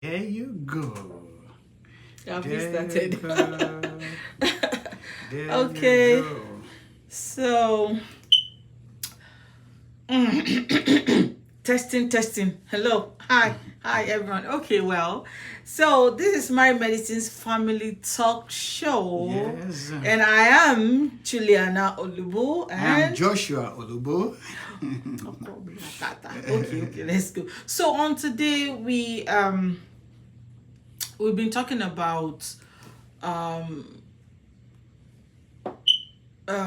There you go. Have we There you started? go. There you Okay, go. so testing. Hello, hi everyone. Okay, well, so this is my medicine's family talk show, Yes. and I am Juliana Olubu, I am and Joshua Olubo. okay, let's go. So on today we've been talking about um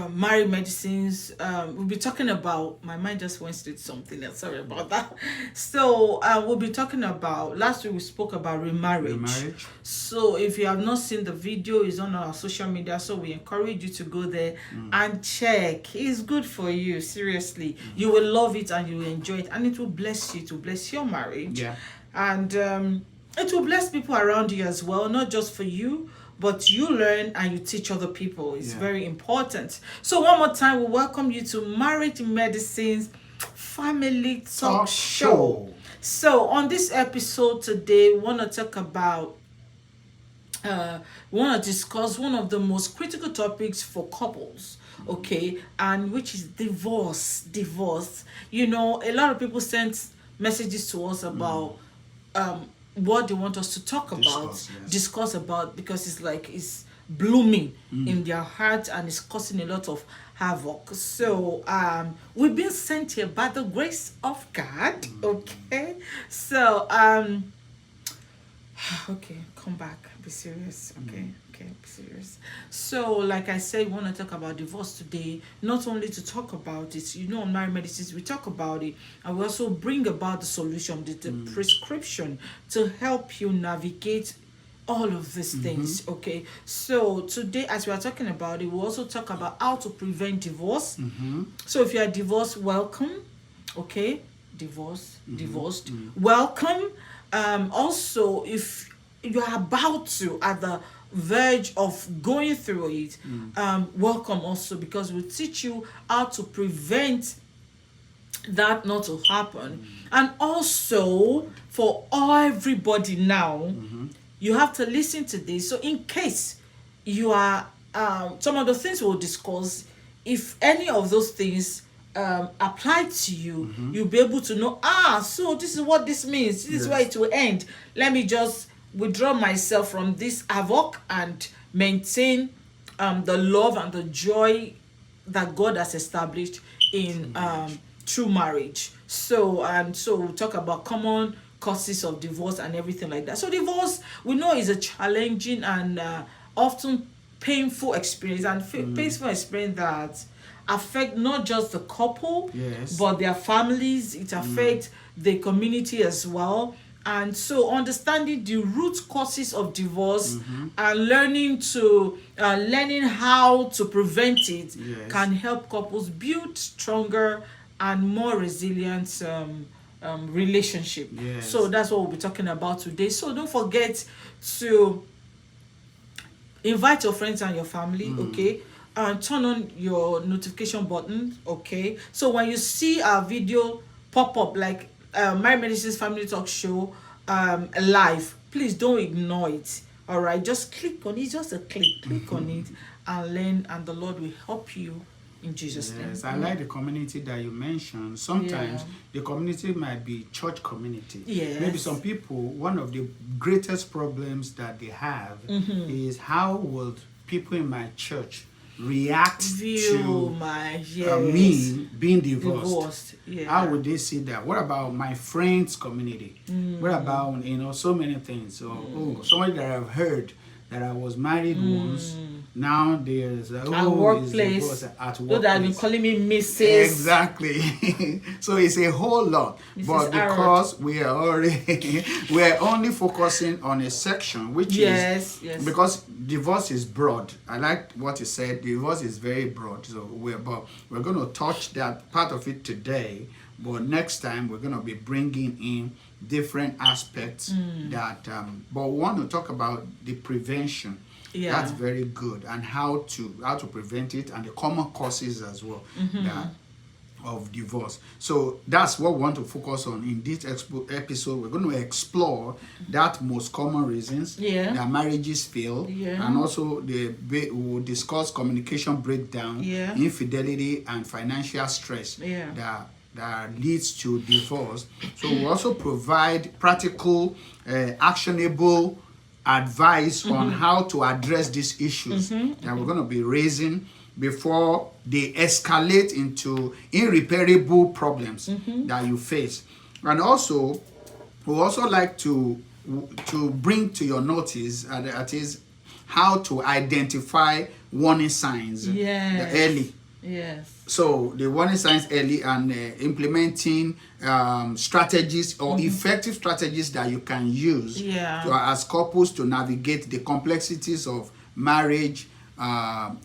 married medicines. We'll be talking about, my mind just went to something else, sorry about that. So we'll be talking about, last week we spoke about remarriage. Remarriage. So if you have not seen the video, it's on our social media, so we encourage you to go there and check. It's good for you, seriously. You will love it and you will enjoy it, and it will bless you, to bless your marriage. Yeah. And it will bless people around you as well, not just for you, but you learn and you teach other people. It's very important. So one more time, we welcome you to Marriage Medicine's Family Talk Show. So on this episode today, we want to talk about we want to discuss one of the most critical topics for couples, okay, and which is divorce. You know, a lot of people send messages to us about what they want us to talk about, discuss about, because it's like it's blooming in their heart and it's causing a lot of havoc. So we've been sent here by the grace of God, okay. So okay, come back, be serious, okay. Okay, be serious. So like I said, we want to talk about divorce today, not only to talk about it. You know, on married medicines we talk about it, and we also bring about the solution, the prescription to help you navigate all of these things, okay. So today, as we are talking about it, we'll also talk about how to prevent divorce. So if you are divorced, welcome, okay. Divorced, welcome. Also, if you are about to, at the verge of going through it, welcome also, because we'll teach you how to prevent that not to happen. And also, for everybody now, you have to listen to this. So in case you are some of the things we'll discuss, if any of those things apply to you, you'll be able to know, so this is what this means, this is where it will end. Let me just withdraw myself from this havoc and maintain the love and the joy that God has established in true marriage. So we'll talk about common causes of divorce and everything like that. So divorce, we know, is a challenging and often painful experience, and painful experience that affect not just the couple, but their families. It affects the community as well. And so understanding the root causes of divorce and learning how to prevent it can help couples build stronger and more resilient relationship. So that's what we'll be talking about today. So don't forget to invite your friends and your family, okay, and turn on your notification button, okay. So when you see our video pop up, like My Medicine's Family Talk Show live, please don't ignore it. All right, just click on it, just a click on it, and learn, and the Lord will help you in Jesus' name. Yes, I like the community that you mentioned. Sometimes the community might be church community. Maybe some people, one of the greatest problems that they have is, how will people in my church react to me being divorced? How would they see that? What about my friends community? What about, so many things? So somebody that I've heard that I was married once, now there's at workplace, at those that have been calling me Mrs. Exactly. So it's a whole lot. Mrs. But because we are only focusing on a section, which is because divorce is broad. I like what you said. Divorce is very broad. So we're going to touch that part of it today. But next time we're going to be bringing in different aspects that but we want to talk about the prevention. That's very good, and how to prevent it, and the common causes as well that of divorce. So that's what we want to focus on in this episode. We're going to explore that most common reasons that marriages fail, and also we'll discuss communication breakdown, infidelity, and financial stress that leads to divorce. So we'll also provide practical, actionable advice on how to address these issues that we're going to be raising before they escalate into irreparable problems that you face. And also, we also like to bring to your notice that is how to identify warning signs early. So the warning signs early, and implementing strategies or effective strategies that you can use as couples to navigate the complexities of marriage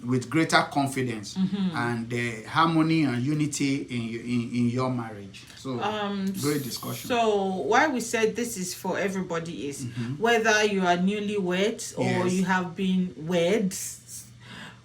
with greater confidence and harmony and unity in your marriage. So great discussion. So why we said this is for everybody is whether you are newlywed or you have been wed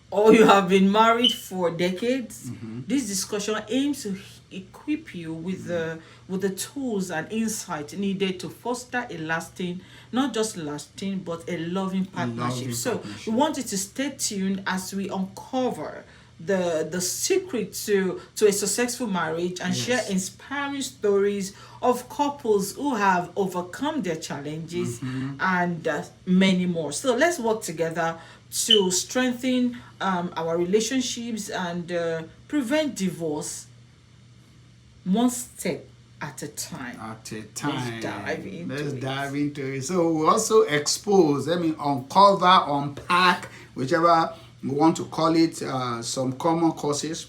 or you have been married for decades. This discussion aims to equip you with the tools and insight needed to foster a lasting, not just lasting, but a loving partnership. We want you to stay tuned as we uncover the secret to a successful marriage and share inspiring stories of couples who have overcome their challenges and many more. So let's work together to strengthen our relationships and prevent divorce one step at a time. Let's dive into it. So we also expose, uncover, unpack, whichever we want to call it, some common causes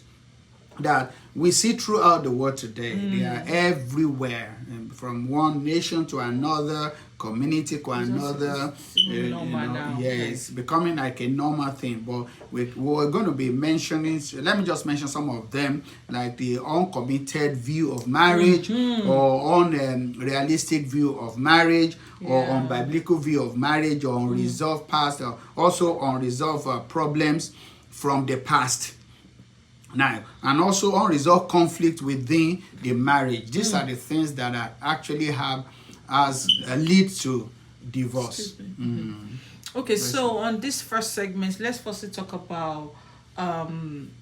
that we see throughout the world today. They are everywhere, from one nation to another, community to another. It's becoming like a normal thing. But we're going to be mentioning, let me just mention some of them, like the uncommitted view of marriage, or unrealistic view of marriage, or unbiblical view of marriage, or unresolved past, or also unresolved problems from the past. Now, and also unresolved conflict within the marriage. These are the things that are actually lead to divorce. Okay, so on this first segment, let's first talk about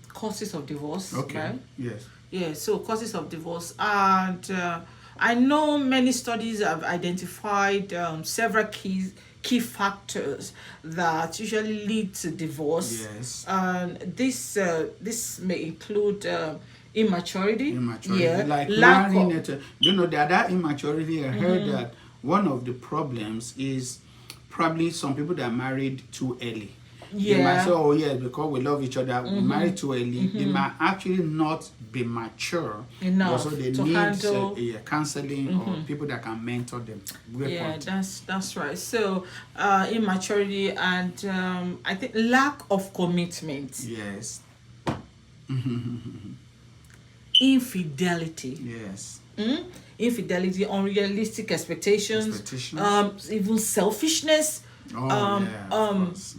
causes of divorce. Okay. Right? Yes. Yeah. So causes of divorce, and I know many studies have identified several key factors that usually lead to divorce. Yes. And this may include immaturity. Like marrying that immaturity. I heard that one of the problems is probably some people that are married too early. They might say, because we love each other, we married too early. They might actually not be mature enough, so they need counseling or people that can mentor them. That's right. So immaturity and I think lack of commitment. Yes. Infidelity. Yes. Infidelity, unrealistic expectations. Even selfishness. Marriage.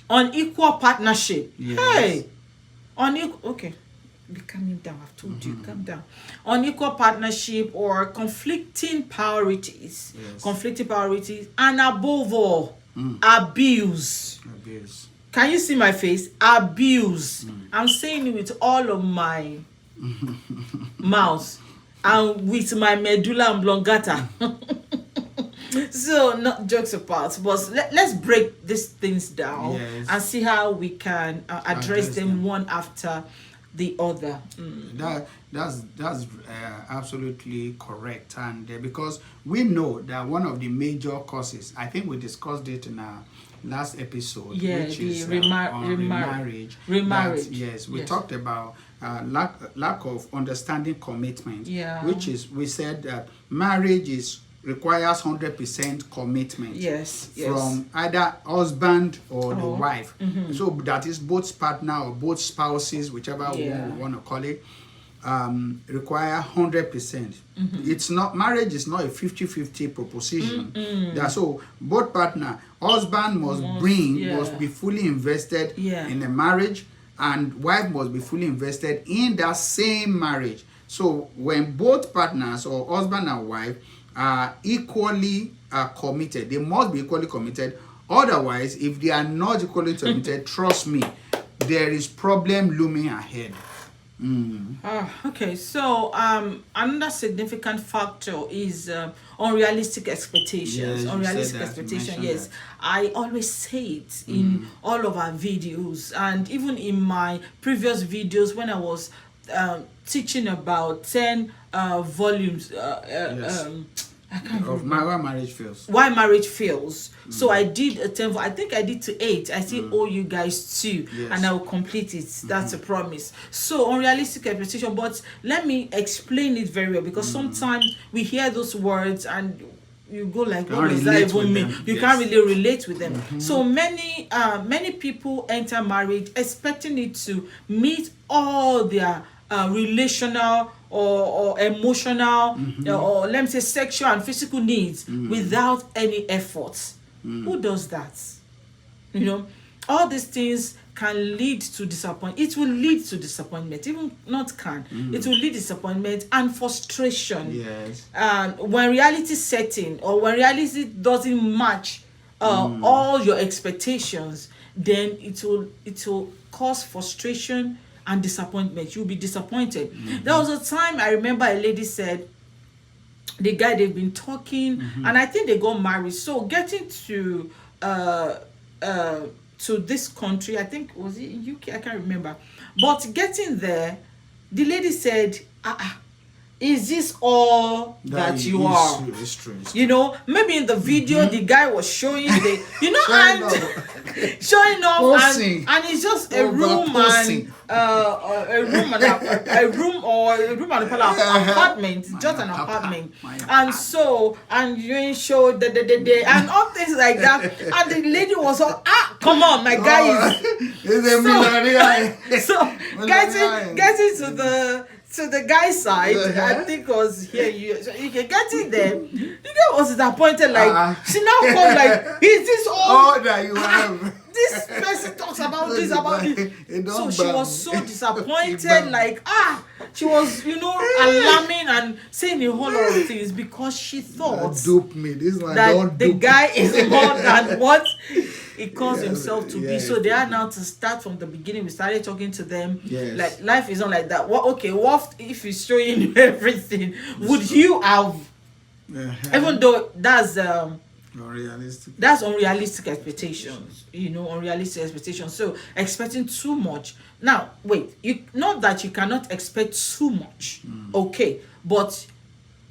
Unequal partnership. Yes. Hey, okay, be calming down. I've told you, calm down. Unequal partnership or conflicting priorities. Yes. Conflicting priorities, and above all, abuse. Can you see my face? Abuse. I'm saying it with all of my mouth and with my medulla oblongata. So, not jokes apart, but let's break these things down and see how we can address them one after the other. That's absolutely correct, and because we know that one of the major causes, I think we discussed it in our last episode, which is remarriage. We talked about lack of understanding commitment, which is, we said that marriage requires 100% commitment from either husband or the wife. So that is both partner or both spouses, whichever one we want to call it, require 100%. It's not, marriage is not a 50-50 proposition. So both partner, husband must be fully invested in a marriage, and wife must be fully invested in that same marriage. So when both partners or husband and wife are equally committed, they must be equally committed. Otherwise, if they are not equally committed, trust me, there is problem looming ahead. Okay, so another significant factor is unrealistic expectations. Yes, unrealistic expectation. Yes, I always say it in all of our videos, and even in my previous videos when I was teaching about 10 volumes. Yes. I can't Of remember. why marriage fails. Why marriage fails. So I did a 10, I think I did to 8. I still owe you guys 2, Yes. and I will complete it. That's a promise. So unrealistic expectation, but let me explain it very well, because sometimes we hear those words and you go like, what does that relate even with mean? them. You Yes. can't really relate with them. So many people enter marriage expecting it to meet all their relational or emotional or let me say sexual and physical needs without any effort. Who does that? You know, all these things can lead to disappointment. It will lead to disappointment. Even not can. It will lead to disappointment and frustration. Yes. When reality setting or when reality doesn't match all your expectations, then it will cause frustration and disappointment. You'll be disappointed. There was a time I remember a lady said the guy, they've been talking and I think they got married. So getting to this country, I think was it in UK, I can't remember, but getting there, the lady said, is this all that you are? It's true. You know, maybe in the video the guy was showing the, you know, showing off, and it's just a room and a room and a room and a apartment, just an apartment, and so and you show the and all things like that, and the lady was all, come on, my guy is so getting to the guy's side, I think was here. You can get in there. The guy was disappointed. Like she now come like, is this all that you have? This person talks about this about this. So she was so disappointed. Like she was, you know, alarming and saying a whole lot of things because she thought dupe me. This one that the guy is more than what he calls himself to be. So they are now to start from the beginning. We started talking to them. Like life is not like that. What if he's showing you everything? Would you have? Even though that's unrealistic. That's unrealistic expectations. You know, unrealistic expectations. So expecting too much. Now, wait. Not that you cannot expect too much. Okay, but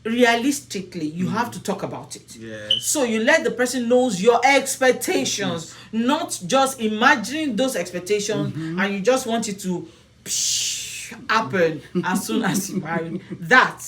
realistically you have to talk about it. So you let the person knows your expectations, not just imagining those expectations and you just want it to happen as soon as you marry. That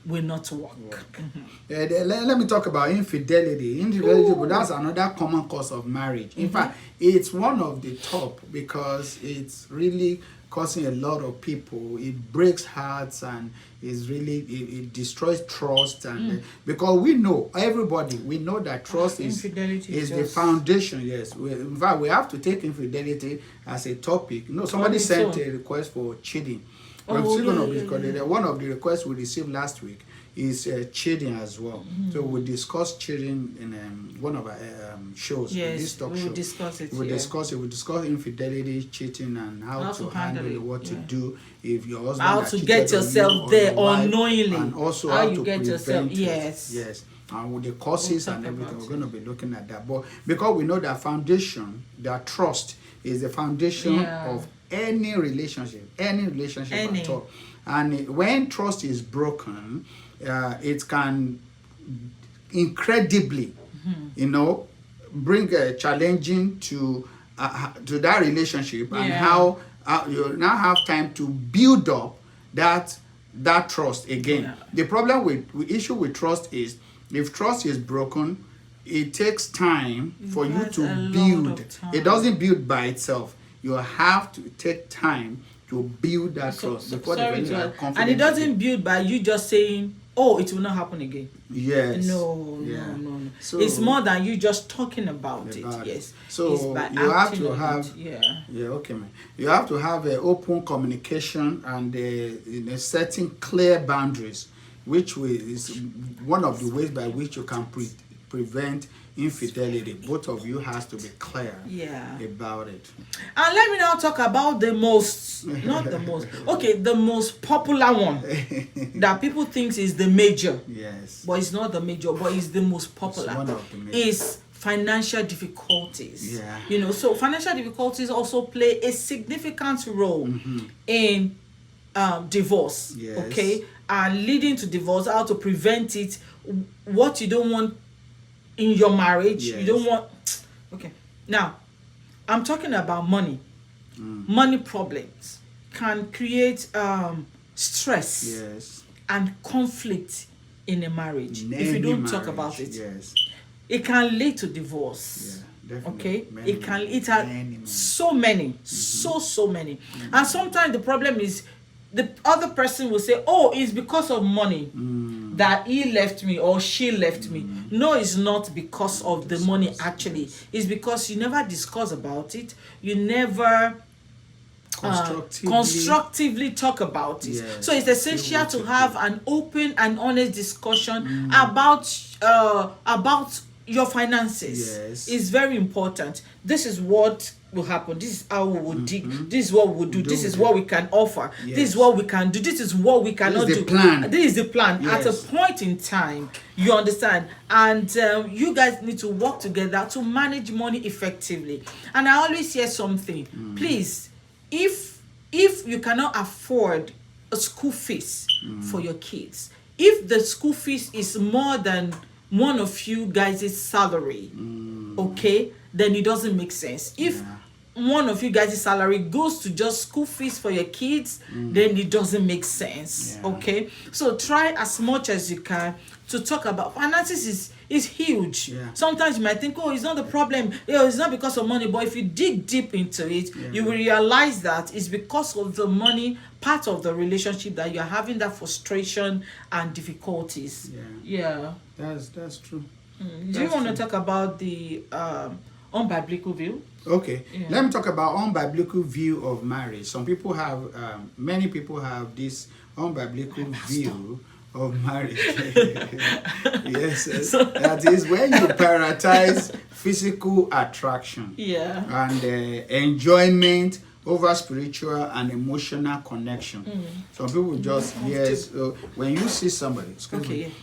will not work. Let me talk about infidelity. But that's another common cause of marriage. In fact, it's one of the top because it's really causing a lot of people. It breaks hearts and it destroys trust, and because we know that trust is the foundation. Yes, in fact we have to take infidelity as a topic. You know, somebody sent a request for cheating. One of the requests we received last week is cheating as well. So we discussed cheating in one of our shows. Yes, we'll discuss it. We discuss infidelity, cheating, and how to handle it, what to do if your husband how to get yourself there unknowingly, and also how how you to get yourself. Yes. And with the causes and everything, we're going to be looking at that. But because we know that foundation, that trust is the foundation of any relationship at all. And when trust is broken, it can incredibly, bring a challenging to that relationship, and how you now have time to build up that trust again. The problem with issue with trust is if trust is broken, it takes time for you to build. It doesn't build by itself. You have to take time to build that trust. And it doesn't build by you just saying oh, it will not happen again. Yes. No. So it's more than you just talking about it. Yes. So you have to have okay, man. You have to have an open communication and setting clear boundaries, which is one of the ways by which you can prevent infidelity. Both of you has to be clear about it. And let me now talk about the most popular one that people think is the major. Yes. But it's not the major, but it's the most popular. It's one of the major. Is financial difficulties. Yeah. So financial difficulties also play a significant role in divorce. Yes. Okay? And leading to divorce, how to prevent it, what you don't want in your marriage. Yes. You don't want. Okay. Now, I'm talking about money. Money problems can create stress and conflict in a marriage if you don't talk about it. Yes. It can lead to divorce. Yeah, definitely. Okay. It has so many. So many. And sometimes the problem is the other person will say, oh, it's because of money that he left me or she left me. No, it's not because of the money actually. It's because you never discuss about it. You never constructively talk about it. Yes. So it's essential to have an open and honest discussion about your finances. Yes. It's very important. This is what will happen. This is how we will dig. This is what we will do. This is what we can offer. Yes. This is what we can do. This is what we cannot do. This is the plan. Yes. At a point in time, you understand, and you guys need to work together to manage money effectively. And I always hear something. Please, if you cannot afford a school fees for your kids, if the school fees is more than one of you guys' salary, okay, then it doesn't make sense. If one of you guys' salary goes to just school fees for your kids, then it doesn't make sense. Okay, so try as much as you can to talk about finances. Is huge. Sometimes you might think, oh, it's not the problem, it's not because of money, but if you dig deep into it, you will realize that it's because of the money part of the relationship that you're having that frustration and difficulties. That's true. Do you want to talk about the unbiblical view? Okay, let me talk about unbiblical view of marriage. Many people have this unbiblical view of marriage. Yes, that is when you prioritize physical attraction and enjoyment over spiritual and emotional connection. Some people just when you see somebody,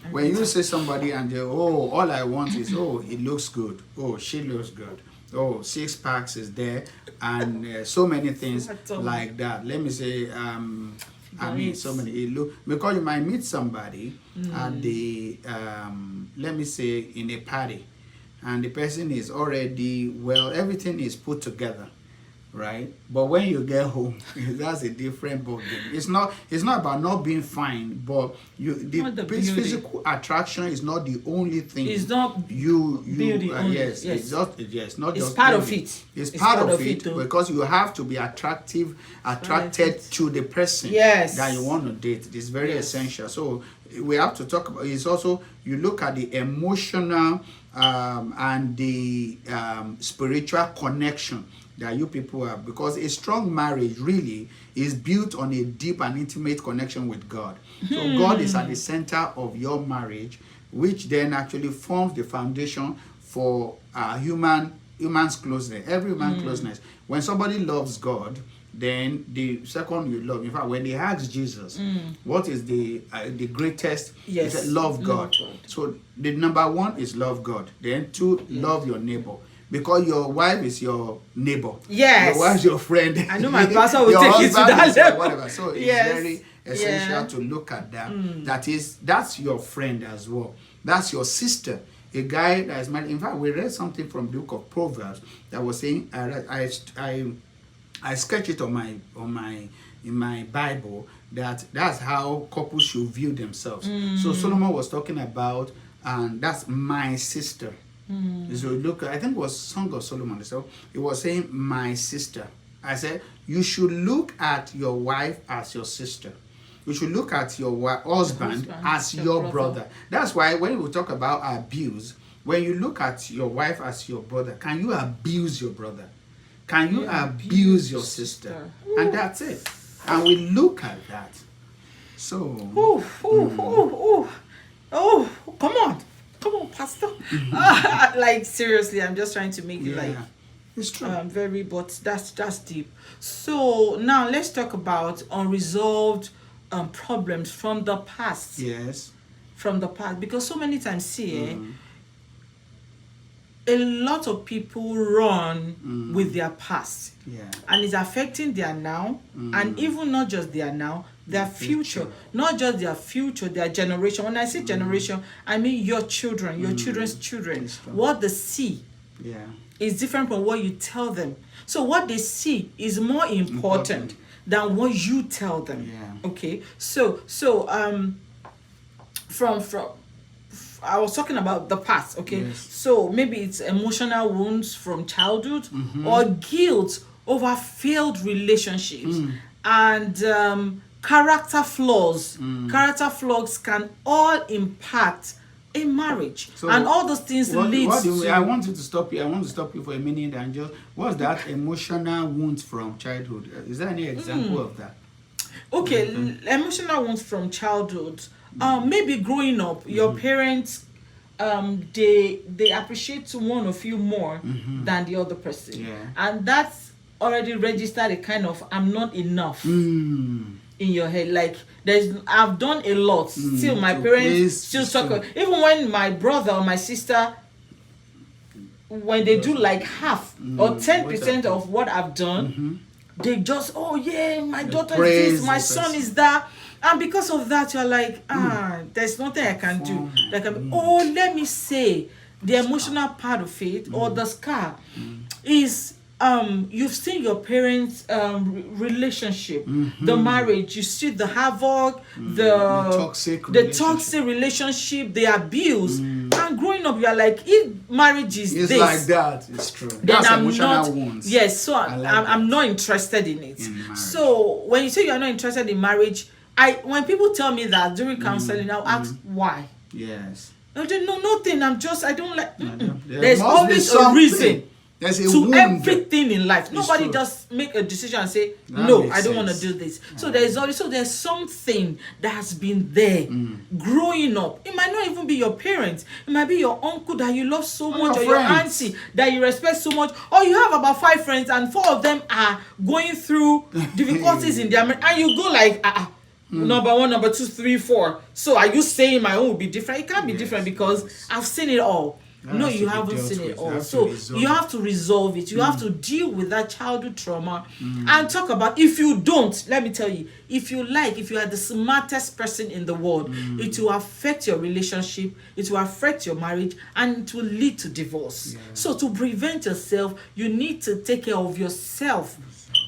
when you see somebody and they, oh, all I want is, oh, it looks good, oh, she looks good, oh, 6 packs is there, and so many things like that. Let me say, I mean, so many. Because you might meet somebody at the, let me say, in a party, and the person is already, everything is put together, right? But when you get home, that's a different ballgame. It's not about not being fine, but the physical attraction is not the only thing. It's not beauty only. It's not it's just part beauty. of it. It's part of it because you have to be attracted to the person that you want to date. It's very essential. So we have to talk about. It's also, you look at the emotional and the spiritual connection that you people have, because a strong marriage really is built on a deep and intimate connection with God. So God is at the center of your marriage, which then actually forms the foundation for human's closeness, every human closeness. When somebody loves God, then the second you love. In fact, when they asked Jesus, what is the greatest? He said, love God. So the number 1 is love God. Then 2, love your neighbor. Because your wife is your neighbor. Yes. Your wife is your friend. I know my pastor will take you to that level. Whatever. So it's very essential to look at that. That's your friend as well. That's your sister. A guy that is married. In fact, we read something from the book of Proverbs that was saying, I sketched it in my Bible, that's how couples should view themselves. So Solomon was talking about, and that's my sister. So look, I think it was Song of Solomon. So it was saying, my sister. I said, you should look at your wife as your sister. you should look at your husband as your brother. That's why when we talk about abuse, when you look at your wife as your brother, can you abuse your brother? Can you abuse your sister? And that's it. And we look at that. So. Come on, Pastor. Like seriously, I'm just trying to make it like. It's true. But that's deep. So now let's talk about unresolved problems from the past. Yes. From the past, because so many times a lot of people run with their past. Yeah. And it's affecting their now, and even not just their now, their future. Not just their future, their generation. When I say generation, I mean your children, your children's children. What they see is different from what you tell them. So what they see is more important than what you tell them. Yeah. Okay. So from I was talking about the past, okay? Yes. So maybe it's emotional wounds from childhood or guilt over failed relationships and character flaws. Character flaws can all impact a marriage, so and all those things lead to. I want you to stop you. I want to stop you for a minute and just, what's that emotional wounds from childhood? Is there any example of that? Okay, emotional wounds from childhood. Maybe growing up, your parents, they appreciate one of you more than the other person, and that's already registered a kind of I'm not enough in your head. Like I've done a lot. Still, my parents still talk. Even when my brother or my sister, when they do like half or 10% of what I've done, they just, oh yeah, my daughter is this, my son is that. And because of that, you're like, there's nothing I can do. Like, let me say, the emotional part of it or the scar is you've seen your parents' relationship, the marriage, you see the havoc, the toxic relationship, the abuse. And growing up, you're like, if marriage is it's this, like that, it's true. Then That's emotional wounds. Yes, so I'm not interested in it. So when you say you're not interested in marriage, when people tell me that during counseling, I'll ask why. Yes. No, nothing. I don't like. There's always a reason to wound. everything in life. Nobody just make a decision and say, no, I don't want to do this. So there's something that has been there growing up. It might not even be your parents. It might be your uncle that you love so much, or your auntie that you respect so much, or you have about 5 friends and 4 of them are going through difficulties in their marriage, and you go like, number 1, number 2, 3, 4. So are you saying my own will be different? It can't be different because I've seen it all. No, you haven't seen it all. So you have to resolve it. You have to deal with that childhood trauma and talk about, if you don't, let me tell you, if you are the smartest person in the world, it will affect your relationship, it will affect your marriage, and it will lead to divorce. So to prevent yourself, you need to take care of yourself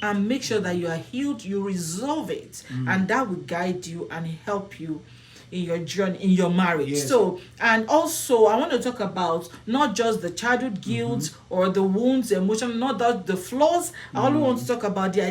and make sure that you are healed, you resolve it, and that will guide you and help you in your journey, in your marriage. So, and also I want to talk about not just the childhood guilt or the wounds, the emotion, not that the flaws. I only want to talk about the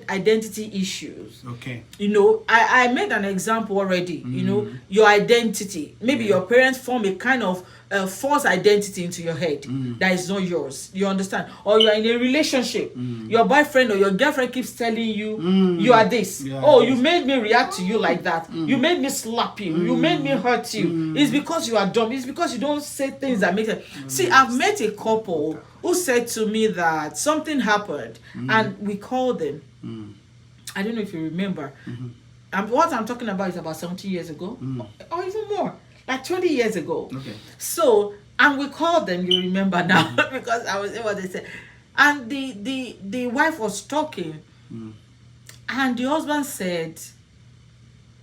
identity issues. Okay. You know, I made an example already. You know, your identity. Maybe your parents form a kind of false identity into your head that is not yours. You understand? Or you are in a relationship. Your boyfriend or your girlfriend keeps telling you, you are this. You made me react to you like that. You made me slap you. You made me hurt you. It's because you are dumb. It's because you don't say things that make sense. See, I've met a couple who said to me that something happened and we called them. I don't know if you remember. What I'm talking about is about 17 years ago or even more. Like 20 years ago. Okay. So, and we called them, you remember now, because I was able to say. And the wife was talking, and the husband said,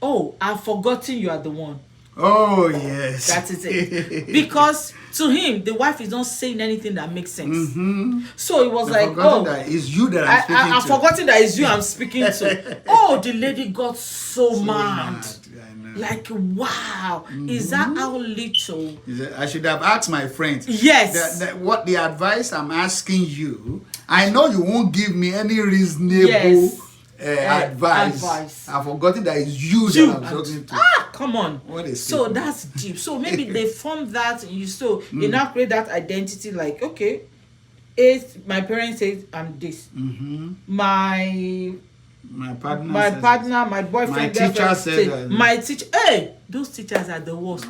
oh, I've forgotten you are the one. Oh, yes. That is it. Because to him, the wife is not saying anything that makes sense. So it was like, oh, that it's you that I'm speaking to. I've forgotten that it's you I'm speaking to. Oh, the lady got so mad. Like, wow, is that how little? I should have asked my friends. Yes. What the advice I'm asking you, I know you won't give me any reasonable advice. I've forgotten that it's you that I'm talking to. Come on. What is so it? That's deep. So maybe they form that you now create that identity like, okay, my parents say I'm this. My partner, my boyfriend, my teacher said my teacher. Hey, those teachers are the worst.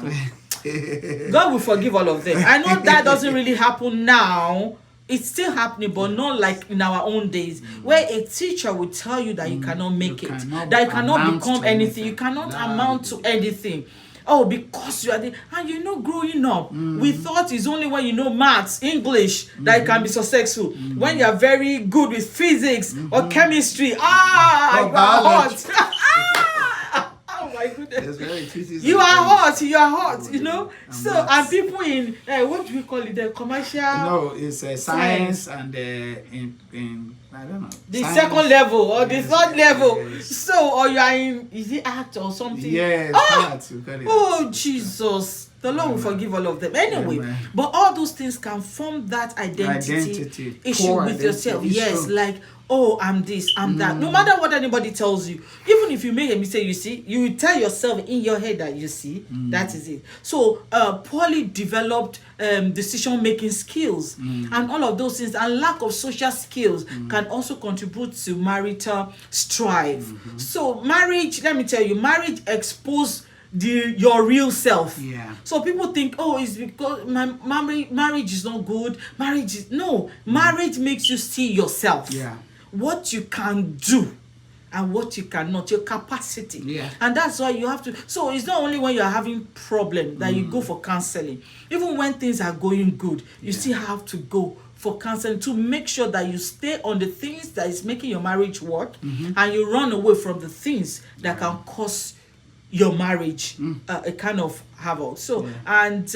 God will forgive all of them. I know that doesn't really happen now. It's still happening, but not like in our own days, where a teacher will tell you that you cannot make it, that you cannot become anything, you cannot amount to anything. Oh, because you are and growing up, we thought it's only when you know maths, English, that you can be successful. When you are very good with physics or chemistry, you are hot. Oh my goodness. You are hot, you know. So and people in what do we call it? The commercial. No, it's science and in I don't know. The science. Second level or the third level. Yes. So or you are in is it art or something? Yes, art. Oh Jesus. The Lord will forgive all of them. Anyway, but all those things can form that identity issue with yourself. Yes, like, oh, I'm this, I'm that. No matter what anybody tells you, even if you make a mistake, you will tell yourself in your head that that is it. So, poorly developed decision-making skills and all of those things and lack of social skills can also contribute to marital strife. So, marriage, let me tell you, marriage exposes your real self. So people think, oh, it's because my marriage is not good. Marriage makes you see yourself. What you can do and what you cannot, your capacity. And that's why you have to. So it's not only when you're having problem that you go for counseling. Even when things are going good, you still have to go for counseling to make sure that you stay on the things that is making your marriage work and you run away from the things that can cause your marriage a kind of havoc. So and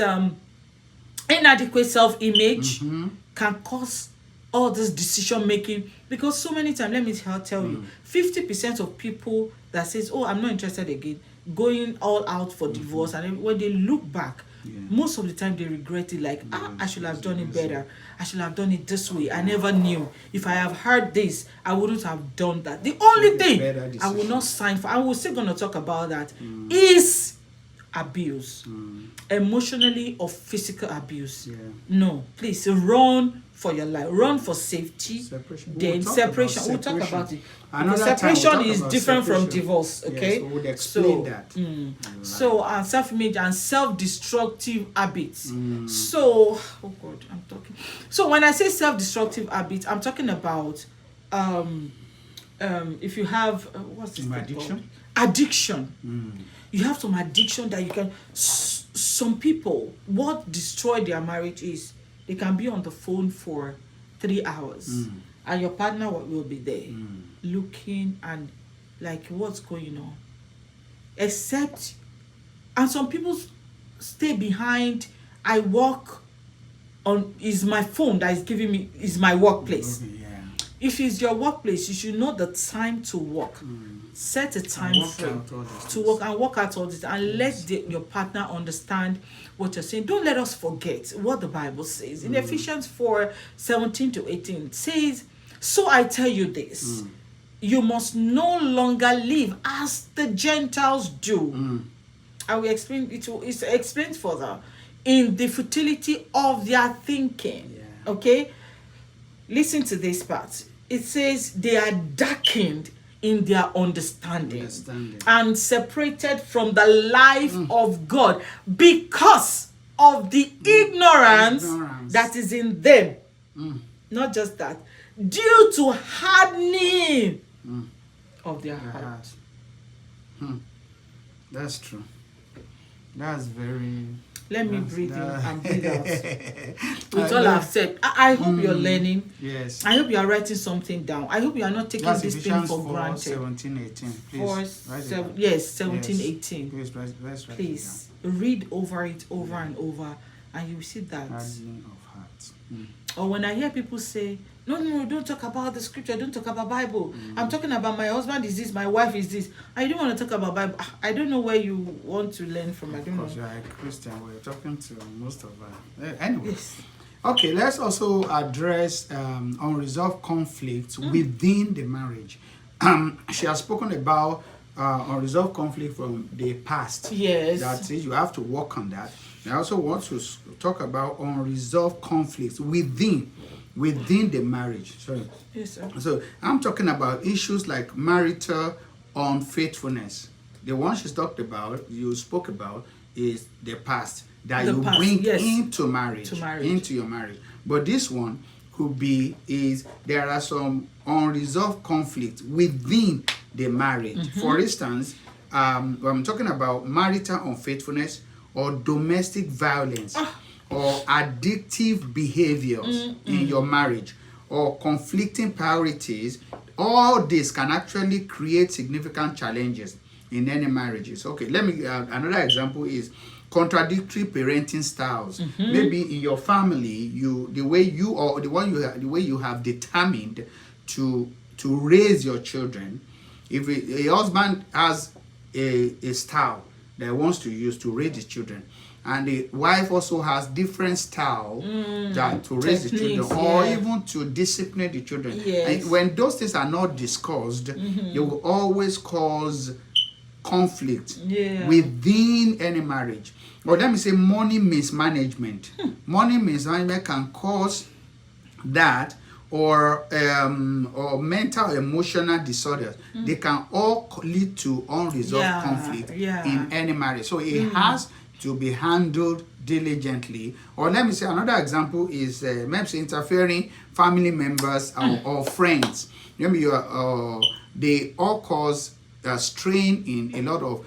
inadequate self-image can cause all this decision making, because so many times, let me tell you, 50% of people that says, oh, I'm not interested again, going all out for divorce, and when they look back, most of the time they regret it, like, I should have done it better, I should have done it this way, I never knew. If I have heard this, I wouldn't have done that. The only thing I will not sign for, and we're still going to talk about that, is abuse, emotionally or physical abuse. No, please run for your life, run for safety. Then separation. We'll talk about it. Separation is different from divorce. Okay, so we'll explain that. So self-image and self-destructive habits. So, oh God, I'm talking. So when I say self-destructive habits, I'm talking about if you have what's this addiction? Addiction. You have some addiction that you can. Some people, what destroy their marriage is they can be on the phone for 3 hours and your partner will be there looking and like, what's going on? Except, and some people stay behind. I work on, is my phone that is giving me, is my workplace. If it's your workplace, you should know the time to work. Set a time frame to work and work out all this, and let your partner understand what you're saying. Don't let us forget what the Bible says. In Ephesians 4:17-18 says, so I tell you this, you must no longer live as the Gentiles do. I will explain, it's explained further, in the futility of their thinking. Okay? Listen to this part. It says they are darkened in their understanding and separated from the life of God because of the ignorance that is in them. Not just that, due to hardening of their heart. That's true. That's very... Let me breathe in and breathe out. With all I've said, I hope you're learning. Yes. I hope you are writing something down. I hope you are not taking this thing for granted. 17-18. Please. Yes, 17-18. Please, please read over it over and over, and you will see that. Hardening of heart. Or when I hear people say, no, don't talk about the scripture, don't talk about Bible. I'm talking about my husband is this, my wife is this. I don't want to talk about Bible. I don't know where you want to learn from. I don't know. You're a Christian. We're talking to most of anyway. Yes. Okay, let's also address unresolved conflicts within the marriage. she has spoken about unresolved conflict from the past. Yes. That is, you have to work on that. I also want to talk about unresolved conflicts within the marriage. Sorry. Yes, sir. So I'm talking about issues like marital unfaithfulness. The one she's talked about, you spoke about, is the past that you bring into marriage, into your marriage. But this one could be is there are some unresolved conflicts within the marriage. For instance, I'm talking about marital unfaithfulness or domestic violence or addictive behaviors in your marriage or conflicting priorities. All this can actually create significant challenges in any marriages. Okay, let me another example is contradictory parenting styles. Maybe in your family, the way you have determined to raise your children. If a husband has a style that he wants to use to raise his children, and the wife also has different style that to raise the children or even to discipline the children. And when those things are not discussed, they will always cause conflict within any marriage. Or let me say money mismanagement. Money mismanagement can cause that, or mental emotional disorders. They can all lead to unresolved conflict in any marriage. So it has to be handled diligently. Or let me say another example is maybe interfering family members or friends. Maybe they all cause strain in a lot of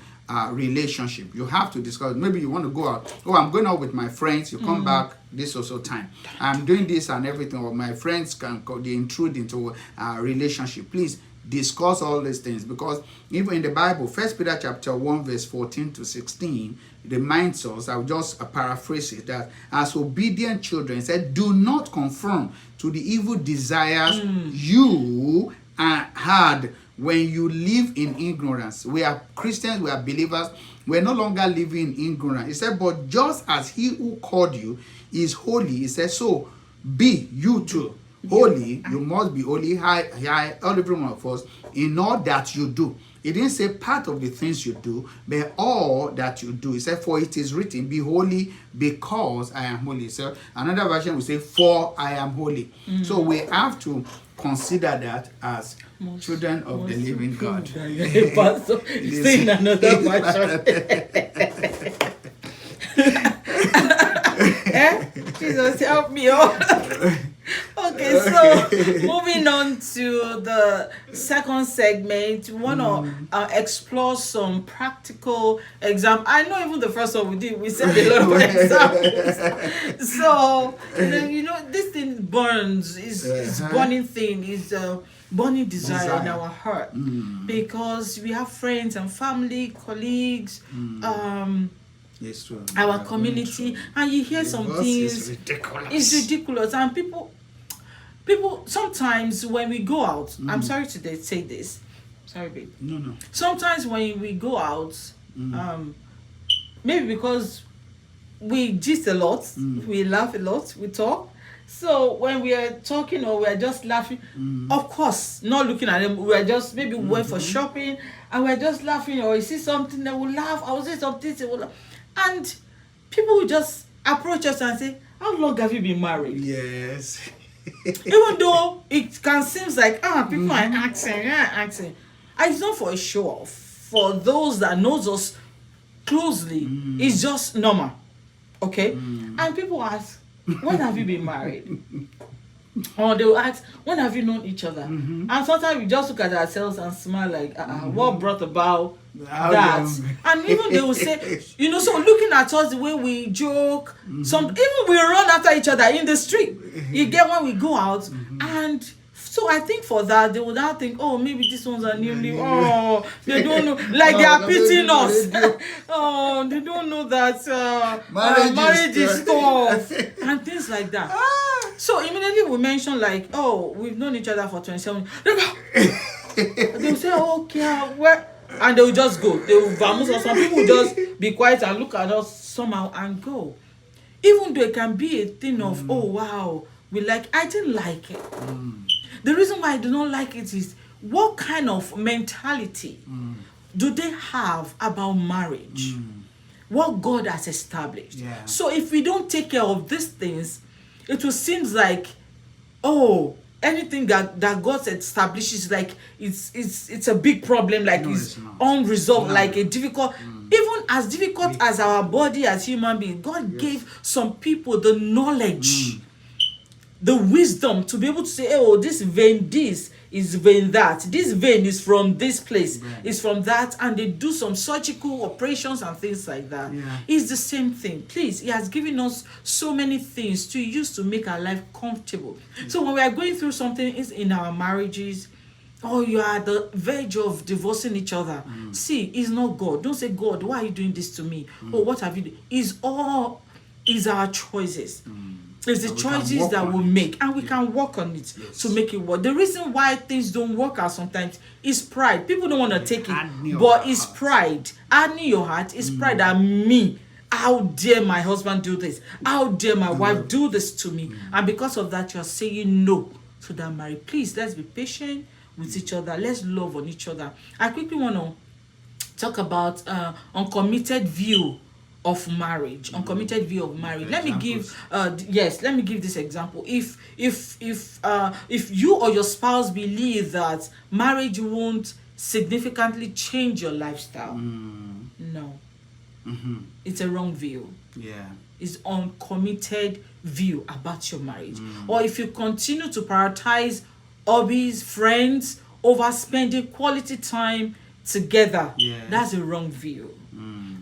relationship. You have to discuss. Maybe you want to go out. Oh, I'm going out with my friends. You come back this also time. I'm doing this and everything. Or my friends they intrude into a relationship. Please discuss all these things, because even in the Bible, 1 Peter chapter 1 verse 14 to 16 reminds us, I'll just paraphrase it, that as obedient children, it said, do not conform to the evil desires you had when you live in ignorance. We are Christians, we are believers, we're no longer living in ignorance. He said, but just as he who called you is holy, he said, so be you too holy. You must be holy, all every one of us, in all that you do. He didn't say part of the things you do, but all that you do. He said, for it is written, be holy because I am holy. So another version will say, for I am holy. So we have to consider that as children of the living God. Saying another version. Jesus, help me out. Okay, so moving on to the second segment, we want to explore some practical examples. I know even the first one we said a lot of examples. So, this thing burns, is burning thing, is burning desire in our heart. Because we have friends and family, colleagues, our community, and you hear some things. It's ridiculous. And people sometimes when we go out, I'm sorry to say this. Sorry, babe. No. Sometimes when we go out, maybe because we gist a lot, we laugh a lot, we talk. So when we are talking or we are just laughing, of course, not looking at them, we are just maybe we went for shopping and we're just laughing, or you see something that will laugh, I will say something, they will laugh. And people will just approach us and say, how long have you been married? Yes. Even though it can seem like people are asking. And it's not for a show off. For those that knows us closely, it's just normal. Okay? And people ask, when have you been married? Or they will ask, when have you known each other? And sometimes we just look at ourselves and smile like, what brought about that? And even they will say, so looking at us the way we joke, even we run after each other in the street. You get when we go out, and so I think for that they would now think, oh, maybe these ones are newly, they don't know, like they are pitying us. They don't know that marriage is tough and things like that. So immediately we mention like, we've known each other for 27 years. They'll say, okay, where? And they'll just go. They will vamos, or some people will just be quiet and look at us somehow and go. Even though it can be a thing of, oh wow, I didn't like it. The reason why I do not like it is what kind of mentality do they have about marriage? What God has established. Yeah. So if we don't take care of these things, it will seem like, oh, anything that God establishes, like it's a big problem, like No, it's it's not. unresolved, No. like a difficult, even as difficult as our body as human beings. God Yes. gave some people the knowledge, the wisdom to be able to say, oh, this vein, this is vein, that this vein is from this place, Right. is from that, and they do some surgical operations and things like that. Yeah. It's the same thing. Please, He has given us so many things to use to make our life comfortable. So when we are going through something is in our marriages, or you are at the verge of divorcing each other, see, it's not God. Don't say, God, why are you doing this to me? Or what have you done? It's our choices. It's the And we can choices work that on we it. make, and we can work on it Yes. to make it work. The reason why things don't work out sometimes is pride. People don't want to take it, hardening of but our it's hearts. pride. Hardening your heart is pride that me. How dare my husband do this? How dare my wife do this to me? And because of that, you're saying no to that marriage. Please, let's be patient with each other. Let's love on each other. I quickly want to talk about uncommitted view of marriage. Uncommitted view of marriage. Let me give this example. If you or your spouse believe that marriage won't significantly change your lifestyle, no, it's a wrong view. Yeah. Is uncommitted view about your marriage. Or if you continue to prioritize hobbies, friends over spending quality time together, Yes. that's a wrong view.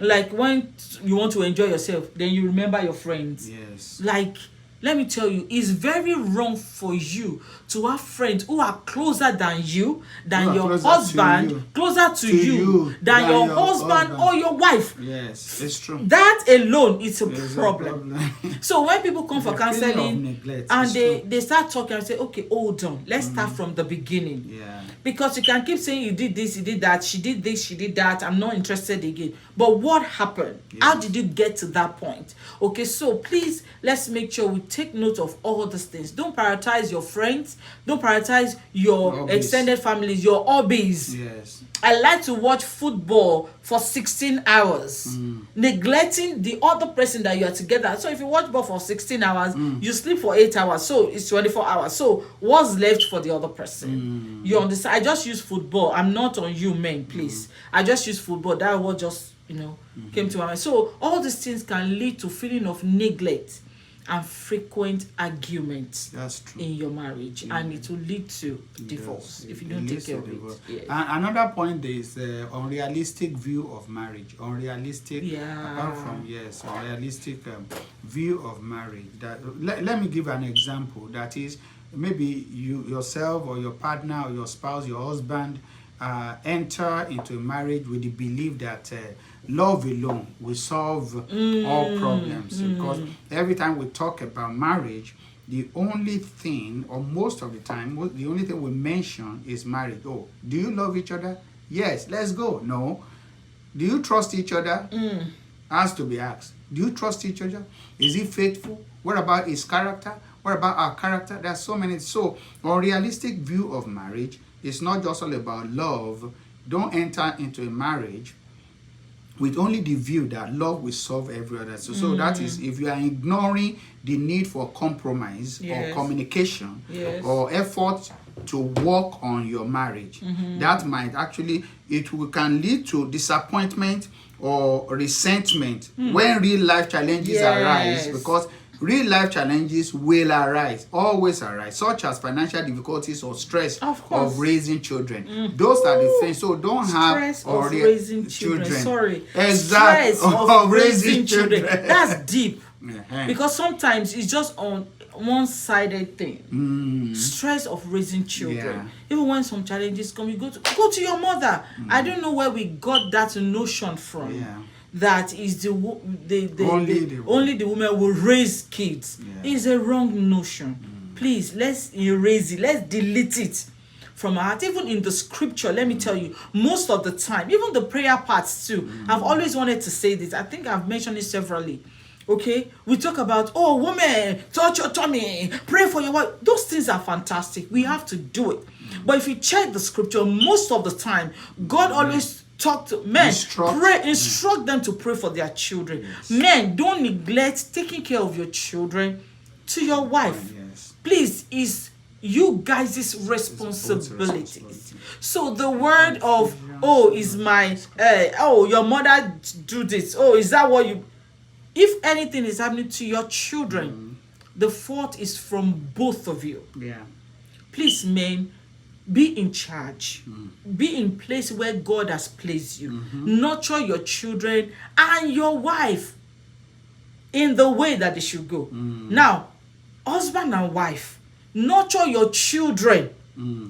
Like when you want to enjoy yourself, then you remember your friends. Yes. Like, let me tell you, it's very wrong for you to have friends who are closer than you, than Who are your closer to husband, you. closer to you than your husband or your wife. Yes, it's true. That alone is a There's problem. So when people come for The feeling of counseling neglect and is they start talking and say, okay, hold on, let's start from the beginning. Yeah. Because you can keep saying you did this, you did that, she did this, she did that, I'm not interested again. But what happened? How did you get to that point? Okay, so please, let's make sure we take note of all these things. Don't prioritize your friends, don't prioritize your Hobbies. extended families, your hobbies. Yes. I like to watch football for 16 hours, neglecting the other person that you are together. So if you watch ball for 16 hours, you sleep for 8 hours, so it's 24 hours. So what's left for the other person? You understand? I just use football. I'm not on you, men, please. I just use football. That was just, came to my mind. So all these things can lead to feeling of neglect and frequent arguments That's true. in your marriage, and it will lead to divorce if you don't take care of it. Yes. And another point is unrealistic view of marriage. Unrealistic, Yeah. apart from unrealistic view of marriage. That let me give an example. That is, maybe you yourself or your partner or your spouse, your husband, enter into a marriage with the belief that love alone will solve all problems. Because every time we talk about marriage, the only thing, or most of the time, the only thing we mention is marriage. Oh, do you love each other? Yes, let's go. No. Do you trust each other? Has to be asked. Do you trust each other? Is he faithful? What about his character? What about our character? There are so many. So, unrealistic view of marriage is not just all about love. Don't enter into a marriage with only the view that love will solve every other. So that is, if you are ignoring the need for compromise or communication or effort to work on your marriage, that might actually, can lead to disappointment or resentment when real life challenges arise, because real life challenges will arise, always arise, such as financial difficulties or stress of raising children. Those are the things. So don't have stress of raising children. Sorry. Exactly. Stress of raising children. children. That's deep. Because sometimes it's just on one-sided thing. Stress of raising children. Even when some challenges come, you go to your mother. I don't know where we got that notion from. That is only the woman will raise kids. Is a wrong notion. Please, let's erase it. Let's delete it from our heart. Even in the scripture, let me tell you, most of the time, even the prayer parts too, I've always wanted to say this. I think I've mentioned it severally. Okay, we talk about, oh, woman, touch your tummy, pray for your wife. Those things are fantastic. We have to do it. But if you check the scripture, most of the time, God always talk to men, instruct them to pray for their children. Yes. Men, don't neglect taking care of your children to your wife. Yes. Please, is you guys' responsibility. So the word of, oh, is my, oh, your mother do this. Oh, is that what you... If anything is happening to your children, the fault is from both of you. Yeah. Please, men, be in charge. Be in place where God has placed you. Nurture your children and your wife in the way that they should go. Now, husband and wife, nurture your children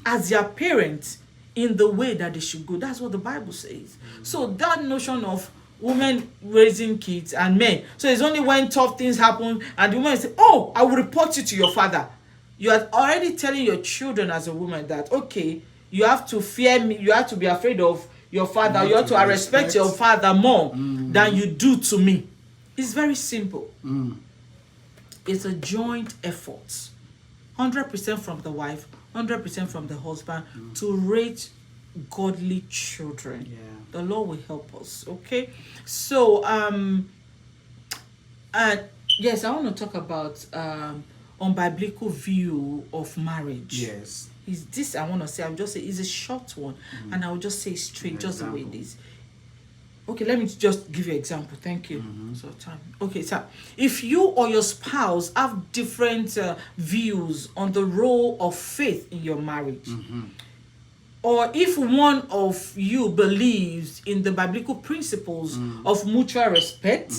as their parents in the way that they should go. That's what the Bible says. So that notion of women raising kids and men, so it's only when tough things happen and the woman say, oh, I will report you to your father. You are already telling your children as a woman that, okay, you have to fear me, you have to be afraid of your father, you have to respect your father more than you do to me. It's very simple. It's a joint effort. 100% from the wife, 100% from the husband to raise godly children. Yeah. The Lord will help us. Okay, so yes, I want to talk about unbiblical view of marriage. Yes. Is this, I want to say, I'll just say it's a short one, and I'll just say straight, just the way it is. Okay, let me just give you an example. Thank you. So time. Okay, so if you or your spouse have different views on the role of faith in your marriage, or if one of you believes in the biblical principles of mutual respect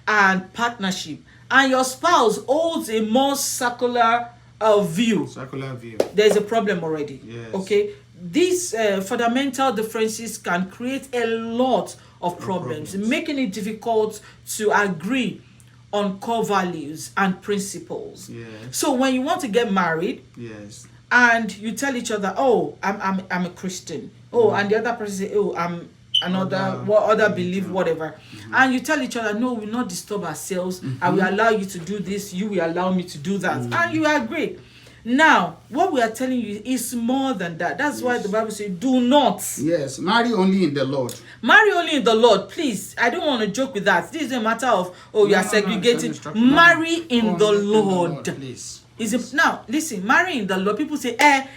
and partnership, and your spouse holds a more secular view, there's a problem already. Yes. Okay, these fundamental differences can create a lot of problems, making it difficult to agree on core values and principles. Yes. So when you want to get married, yes, and you tell each other, oh, I'm a Christian, oh, and the other person say, oh, I'm other belief, whatever, and you tell each other, no, we'll not disturb ourselves, I will allow you to do this, you will allow me to do that, and you agree. Now, what we are telling you is more than that. That's why the Bible says, do not. Yes, marry only in the Lord. Marry only in the Lord, please. I don't want to joke with that. This is a matter of, you are segregating. Marry in the Lord. Please. Now, listen, marry in the Lord. People say,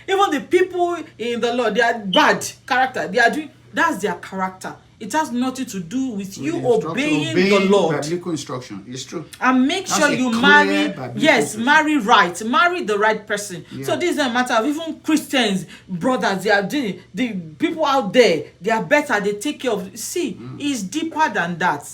even the people in the Lord, they are bad character. They are doing, that's their character. It has nothing to do with you obeying the Lord. Biblical instruction. It's true. And make sure you marry, marry right. Marry the right person. Yeah. So this is a matter of even Christians, brothers, they are the people out there, they are better, they take care of. See, it's deeper than that.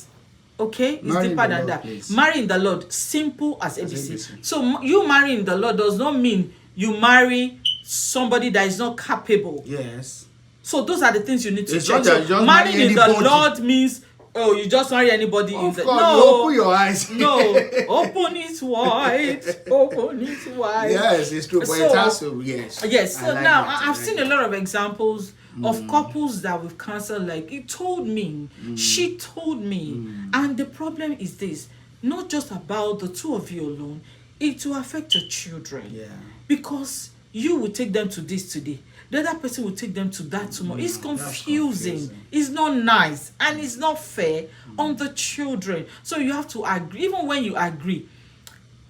Okay? It's deeper than that. Please. Marry in the Lord. Simple as ABC. So you marry in the Lord does not mean you marry somebody that is not capable. Yes. So those are the things you need to check. So marrying in the Lord means, oh, you just marry anybody in the... No, open your eyes. No, open it wide. Open it wide. Yes, it's true, but it has to, yes. Yes, so like now, I've seen a lot of examples of couples that we've counseled, like, he told me, she told me, and the problem is this, not just about the two of you alone, it will affect your children. Yeah. Because you will take them to this today. The other person will take them to that tomorrow. It's confusing. It's not nice. And it's not fair on the children. So you have to agree. Even when you agree,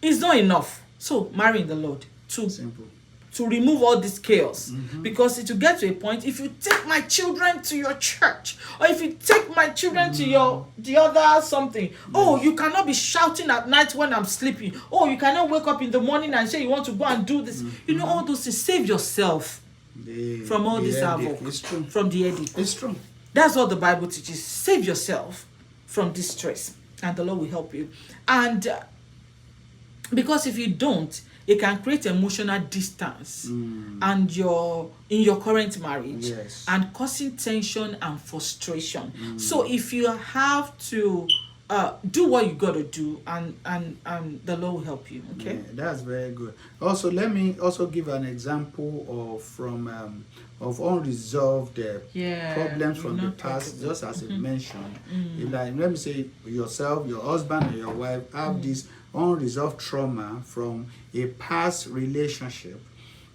it's not enough. So marry in the Lord to remove all this chaos. Because it will get to a point, if you take my children to your church, or if you take my children to the other something, oh, you cannot be shouting at night when I'm sleeping. Oh, you cannot wake up in the morning and say you want to go and do this. You know, all those things. Save yourself. From all this havoc, from the headache. It's true. That's what the Bible teaches. Save yourself from this stress, and the Lord will help you. And because if you don't, it can create emotional distance and in your current marriage, and causing tension and frustration. So if you have to do what you gotta do, and the Lord will help you. Okay. Yeah, that's very good. Also, let me also give an example of from of unresolved problems from the past, just as you mentioned. Like, let me say yourself, your husband, or your wife have this unresolved trauma from a past relationship,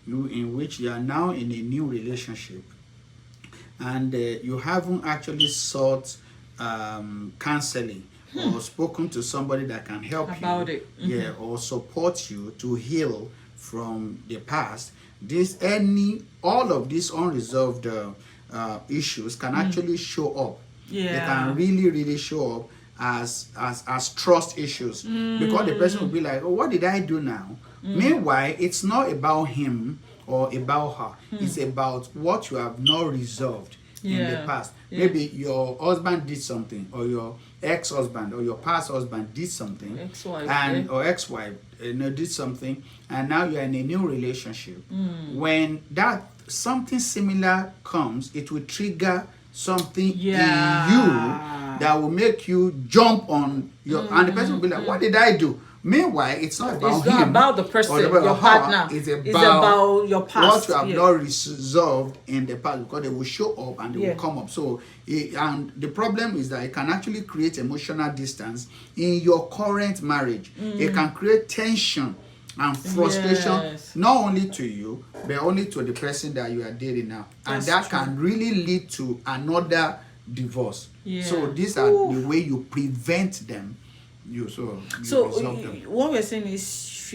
in which you are now in a new relationship, and you haven't actually sought counseling or spoken to somebody that can help about you, it. yeah, or support you to heal from the past. All of these unresolved issues can actually show up. Yeah. They can really show up as trust issues, because the person will be like, oh, what did I do now? Meanwhile, it's not about him or about her. It's about what you have not resolved in the past. Maybe your husband did something, or your ex-husband or your past husband did something, ex-wife, or ex-wife did something, and now you're in a new relationship. When that something similar comes, it will trigger something in you that will make you jump on your, and the person will be like, what did I do? Meanwhile, it's not about it's not him, about the person, your partner. It's about your past. What you have not resolved in the past, because they will show up and they will come up. So, and the problem is that it can actually create emotional distance in your current marriage. It can create tension and frustration, not only to you, but only to the person that you are dating now. And that can really lead to another divorce. So these are the way you prevent them. So what we're saying is, if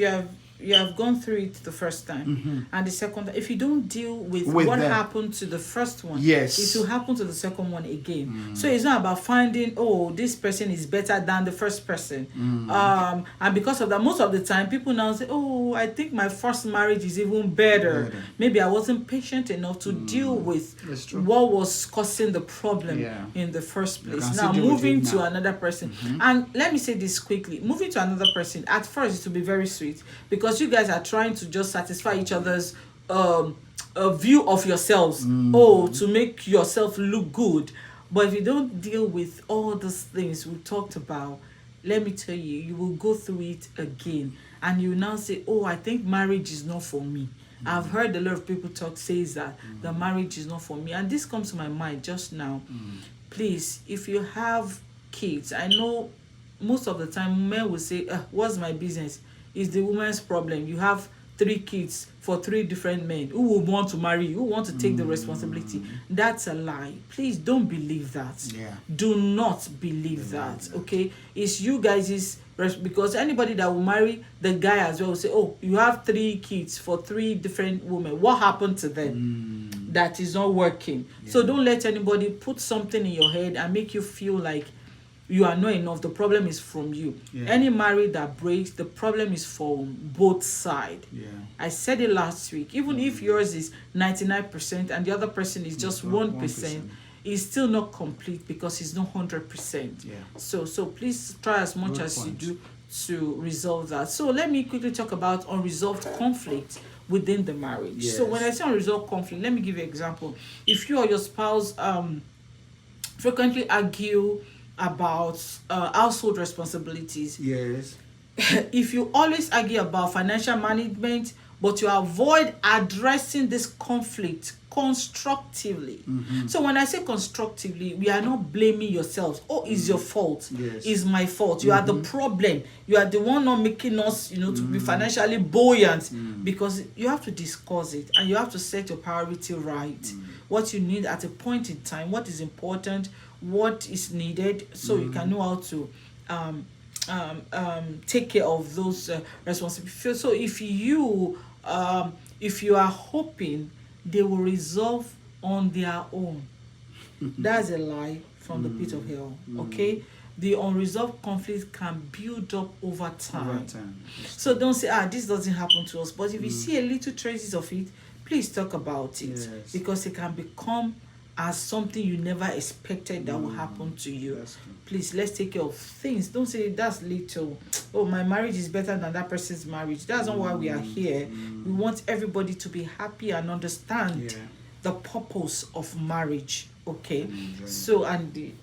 you have gone through it the first time, and the second time, if you don't deal with what happened to the first one, it will happen to the second one again. So it's not about finding, oh, this person is better than the first person, and because of that, most of the time people now say, oh, I think my first marriage is even better. Maybe I wasn't patient enough to deal with what was causing the problem in the first place. Now moving to another person, and let me say this quickly, moving to another person, at first it will be very sweet, because you guys are trying to just satisfy each other's view of yourselves, to make yourself look good. But if you don't deal with all these things we talked about, let me tell you, you will go through it again, and you will now say, oh, I think marriage is not for me. I've heard a lot of people says that the marriage is not for me, and this comes to my mind just now. Please, if you have kids, I know most of the time men will say, what's my business? It's the woman's problem. You have 3 kids for 3 different men. Who will want to marry you? Who want to take the responsibility? That's a lie. Please don't believe that. Do not believe that. Okay? It's you guys' because anybody that will marry the guy as well will say, oh, you have 3 kids for 3 different women. What happened to them? That is not working. So don't let anybody put something in your head and make you feel like you are not enough. The problem is from you. Any marriage that breaks, the problem is from both sides. I said it last week. Even if yours is 99% and the other person is just 1%, it's still not complete, because it's not 100%. So please try as much as you do to resolve that. So let me quickly talk about unresolved conflict within the marriage. So when I say unresolved conflict, let me give you an example. If you or your spouse frequently argue about household responsibilities, if you always argue about financial management, but you avoid addressing this conflict constructively. So when I say constructively, we are not blaming yourselves. Oh, it's your fault. It's my fault. You are the problem. You are the one not making us, to be financially buoyant. Because you have to discuss it, and you have to set your priority right. What you need at a point in time, what is important, what is needed, so you can know how to take care of those responsibilities. So if you are hoping they will resolve on their own, that's a lie from the pit of hell. Okay, the unresolved conflict can build up over time. So don't say, this doesn't happen to us. But if you see a little traces of it, please talk about it, because it can become as something you never expected that will happen to you. Please, let's take care of things. Don't say that's little. Oh, my marriage is better than that person's marriage. That's not why we are here. We want everybody to be happy and understand the purpose of marriage. Okay, so and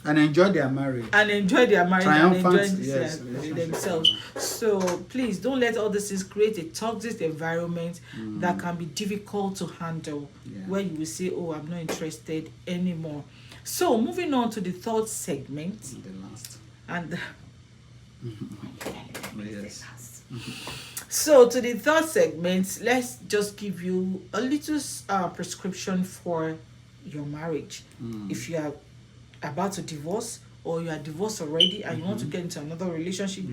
enjoy their marriage, and enjoy yes, themselves. So please don't let all these things create a toxic environment that can be difficult to handle, where you will say, oh, I'm not interested anymore. So moving on to the third segment, the last, and yes. So to the third segment, let's just give you a little prescription for your marriage. If you are about to divorce, or you are divorced already and you want to get into another relationship,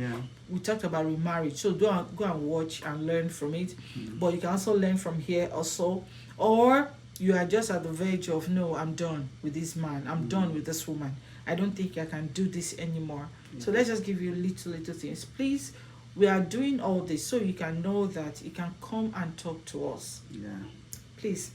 we talked about remarriage, so go and watch and learn from it. But you can also learn from here also. Or you are just at the verge of, no, I'm done with this man, I'm done with this woman, I don't think I can do this anymore. So let's just give you little things. Please, we are doing all this so you can know that you can come and talk to us. Please,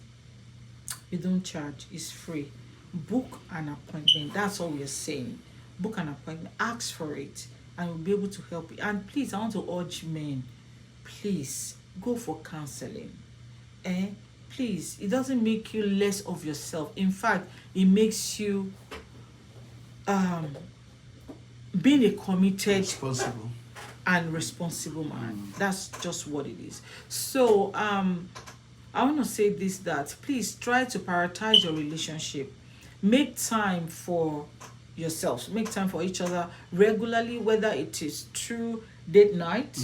we don't charge, it's free. Book an appointment. That's all we are saying. Book an appointment, ask for it, and we'll be able to help you. And please, I want to urge men, please go for counseling. Please, it doesn't make you less of yourself. In fact, it makes you being a committed, responsible and responsible man. That's just what it is. So I want to say this, that please try to prioritize your relationship. Make time for yourselves, make time for each other regularly, whether it is through date night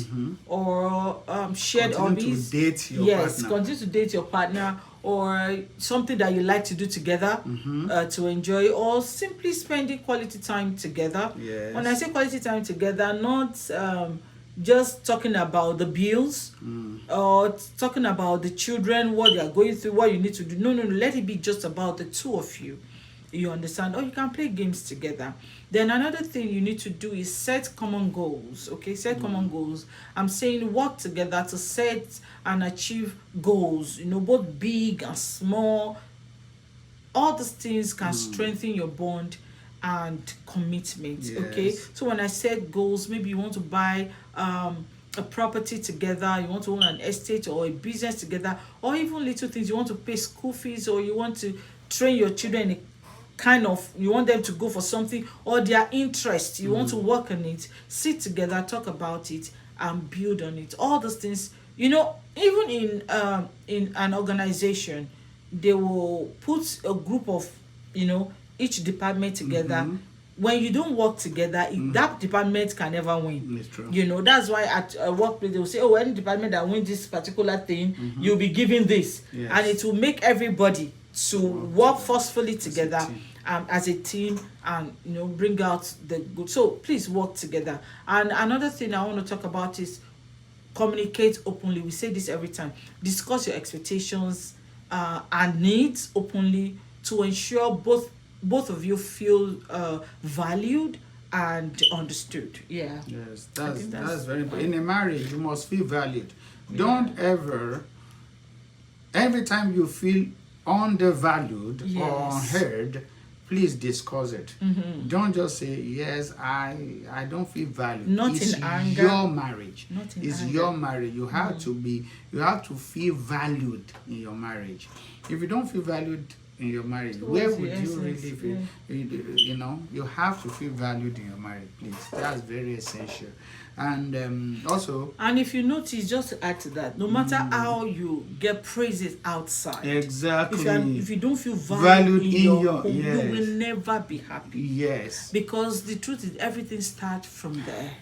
or shared hobbies. Continue to date your partner, or something that you like to do together to enjoy, or simply spending quality time together. When I say quality time together, not just talking about the bills or talking about the children, what they are going through, what you need to do. No, let it be just about the two of you. You understand? Or you can play games together. Then another thing you need to do is set common goals. Okay, set common goals. I'm saying work together to set and achieve goals, both big and small. All these things can strengthen your bond and commitment. Okay, so when I set goals, maybe you want to buy a property together, you want to own an estate or a business together, or even little things, you want to pay school fees, or you want to train your children in you want them to go for something, or their interest, you want to work on it. Sit together, talk about it, and build on it. All those things, even in an organization, they will put a group of each department together. When you don't work together, that department can never win. It's true. That's why at a workplace they will say, oh, any department that wins this particular thing, you'll be given this. And it will make everybody to work forcefully together as a team, and bring out the good. So please work together. And another thing I want to talk about is communicate openly. We say this every time. Discuss your expectations and needs openly to ensure both of you feel valued and understood. Yes, that's very important. In a marriage, you must feel valued. Don't every time you feel undervalued or unheard, please discuss it. Don't just say, yes, I don't feel valued. It's in anger. Your marriage. Your marriage. You have to feel valued in your marriage. If you don't feel valued in your marriage, where would you really feel? You have to feel valued in your marriage, please. That's very essential. And also, and if you notice, just to add to that, no matter how you get praises outside, if you don't feel valued in your home, you will never be happy. Because the truth is, everything starts from there.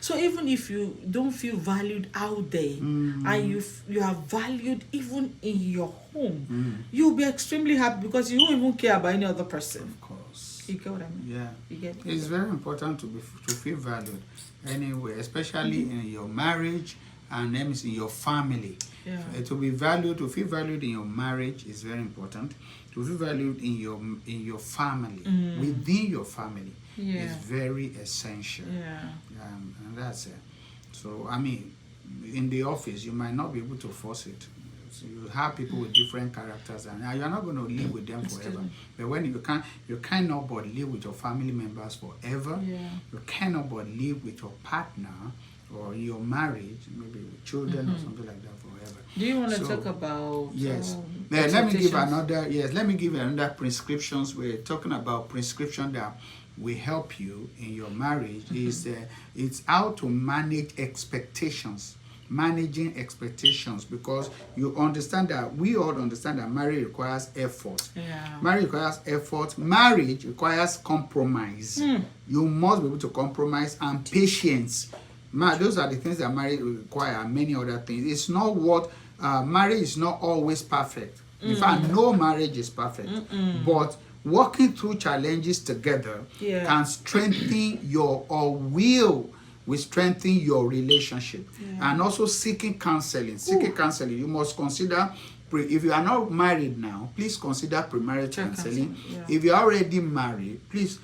So even if you don't feel valued out there, and you are valued even in your home, you'll be extremely happy, because you won't even care about any other person. Of course. You get what I mean? You get it? It's very important to feel valued anyway, especially in your marriage and in your family. To feel valued in your marriage is very important. To feel valued in your family, within your family, is very essential. And that's it. So in the office, you might not be able to force it. So you have people with different characters, and you're not going to live with them forever. But when you cannot but live with your family members forever. You cannot but live with your partner or in your marriage, maybe with children or something like that forever. Do you want to talk about yes? Let me give another. Yes, let me give another prescriptions. We're talking about prescription that will help you in your marriage. It's how to manage expectations. Managing expectations, because you understand that we all understand that marriage requires effort. Marriage requires effort. Marriage requires compromise. You must be able to compromise, and patience. Those are the things that marriage require, and many other things. It's not what marriage is not always perfect. In fact, no marriage is perfect. But working through challenges together can strengthen your will strengthen your relationship. And also seeking counseling. You must consider, if you are not married now, please consider premarital counseling. If you are already married, please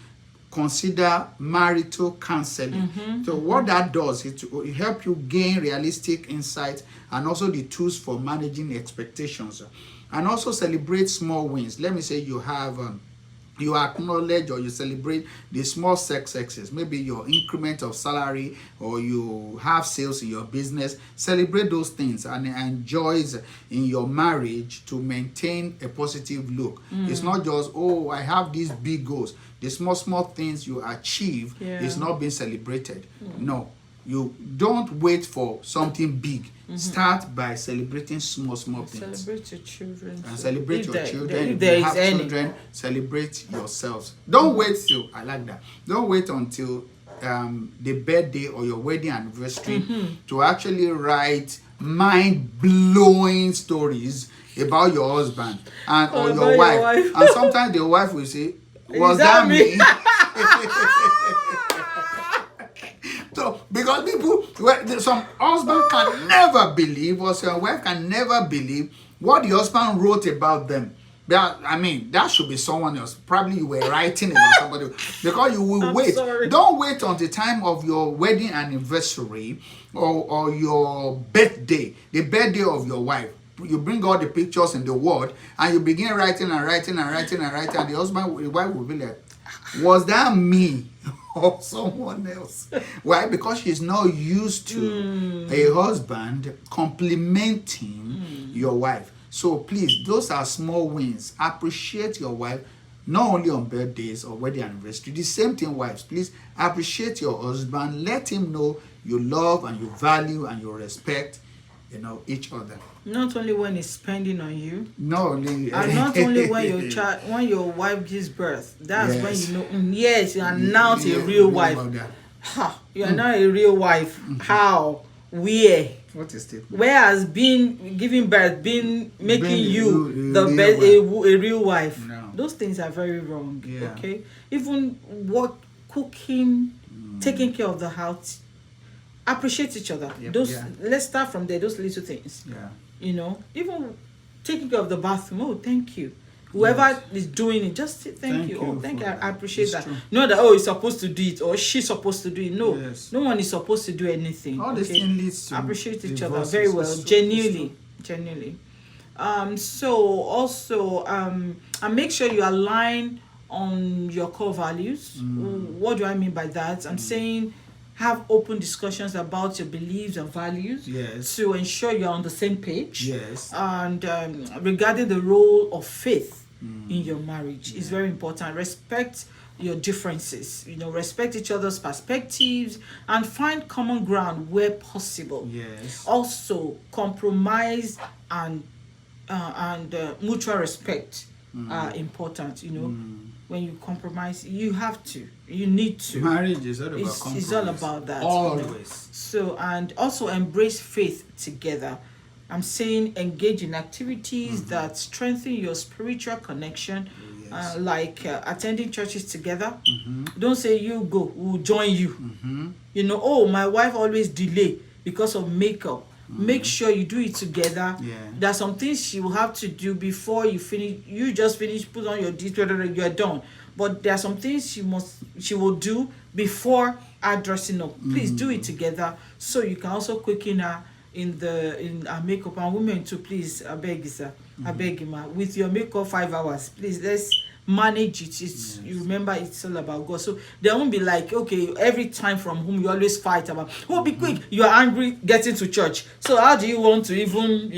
consider marital counseling. So what that does, it will help you gain realistic insight and also the tools for managing expectations. And also celebrate small wins. Let me say you have you acknowledge or you celebrate the small successes, maybe your increment of salary, or you have sales in your business. Celebrate those things and enjoy in your marriage to maintain a positive look. It's not just, oh, I have these big goals. The small things you achieve is not being celebrated. No, you don't wait for something big. Start by celebrating small things. Celebrate your children. And celebrate your children. If you have children, celebrate yourselves. Don't wait till, I like that. Don't wait until the birthday or your wedding anniversary to actually write mind-blowing stories about your husband and or your wife. And sometimes the wife will say, was that me? So, because some husband can never believe, or some wife can never believe what the husband wrote about them. I mean, that should be someone else. Probably you were writing about somebody else. Because you will wait. Sorry. Don't wait on the time of your wedding anniversary or your birthday, the birthday of your wife. You bring all the pictures in the world and you begin writing and the husband, the wife will be like, was that me or someone else? Why? Because she's not used to a husband complimenting your wife. So please, those are small wins. Appreciate your wife, not only on birthdays or wedding anniversary. The same thing, wives. Please appreciate your husband. Let him know you love and you value and you respect, each other. Not only when he's spending on you. Not only. And not only when your wife gives birth. That's when you know. Yes, you are now a real wife. You are now a real wife. How? Where? What is it? Where has been giving birth, making you a real wife? No. Those things are very wrong. Okay. Even cooking, taking care of the house. Appreciate each other. Let's start from there. Those little things. Even taking care of the bathroom. Oh, thank you. Whoever is doing it, just say thank you. Oh, thank you. I appreciate that. True. Not that he's supposed to do it or she's supposed to do it. No, no one is supposed to do anything. All this thing leads to appreciate each other very well, genuinely. So also and make sure you align on your core values. What do I mean by that? I'm saying, have open discussions about your beliefs and values to ensure you're on the same page. And regarding the role of faith in your marriage is very important. Respect your differences, respect each other's perspectives and find common ground where possible. Also, compromise and mutual respect are important. When you compromise, you need to. Marriage is all about compromise. It's all about that. Always. So, and also embrace faith together. I'm saying engage in activities that strengthen your spiritual connection, like attending churches together. Don't say you go, we'll join you. Oh, my wife always delay because of makeup. Make sure you do it together. There are some things she will have to do before you finish. You just finish, put on your you are done. But there are some things she will do before her dressing up. Please do it together so you can also quicken her in her makeup. And women too, please, I beg you, sir. I beg you, ma. With your makeup 5 hours, please let's manage it. It's you remember it's all about God. So there won't be like, okay, every time from whom you always fight about, oh, be quick, you are angry getting to church. So how do you want to even,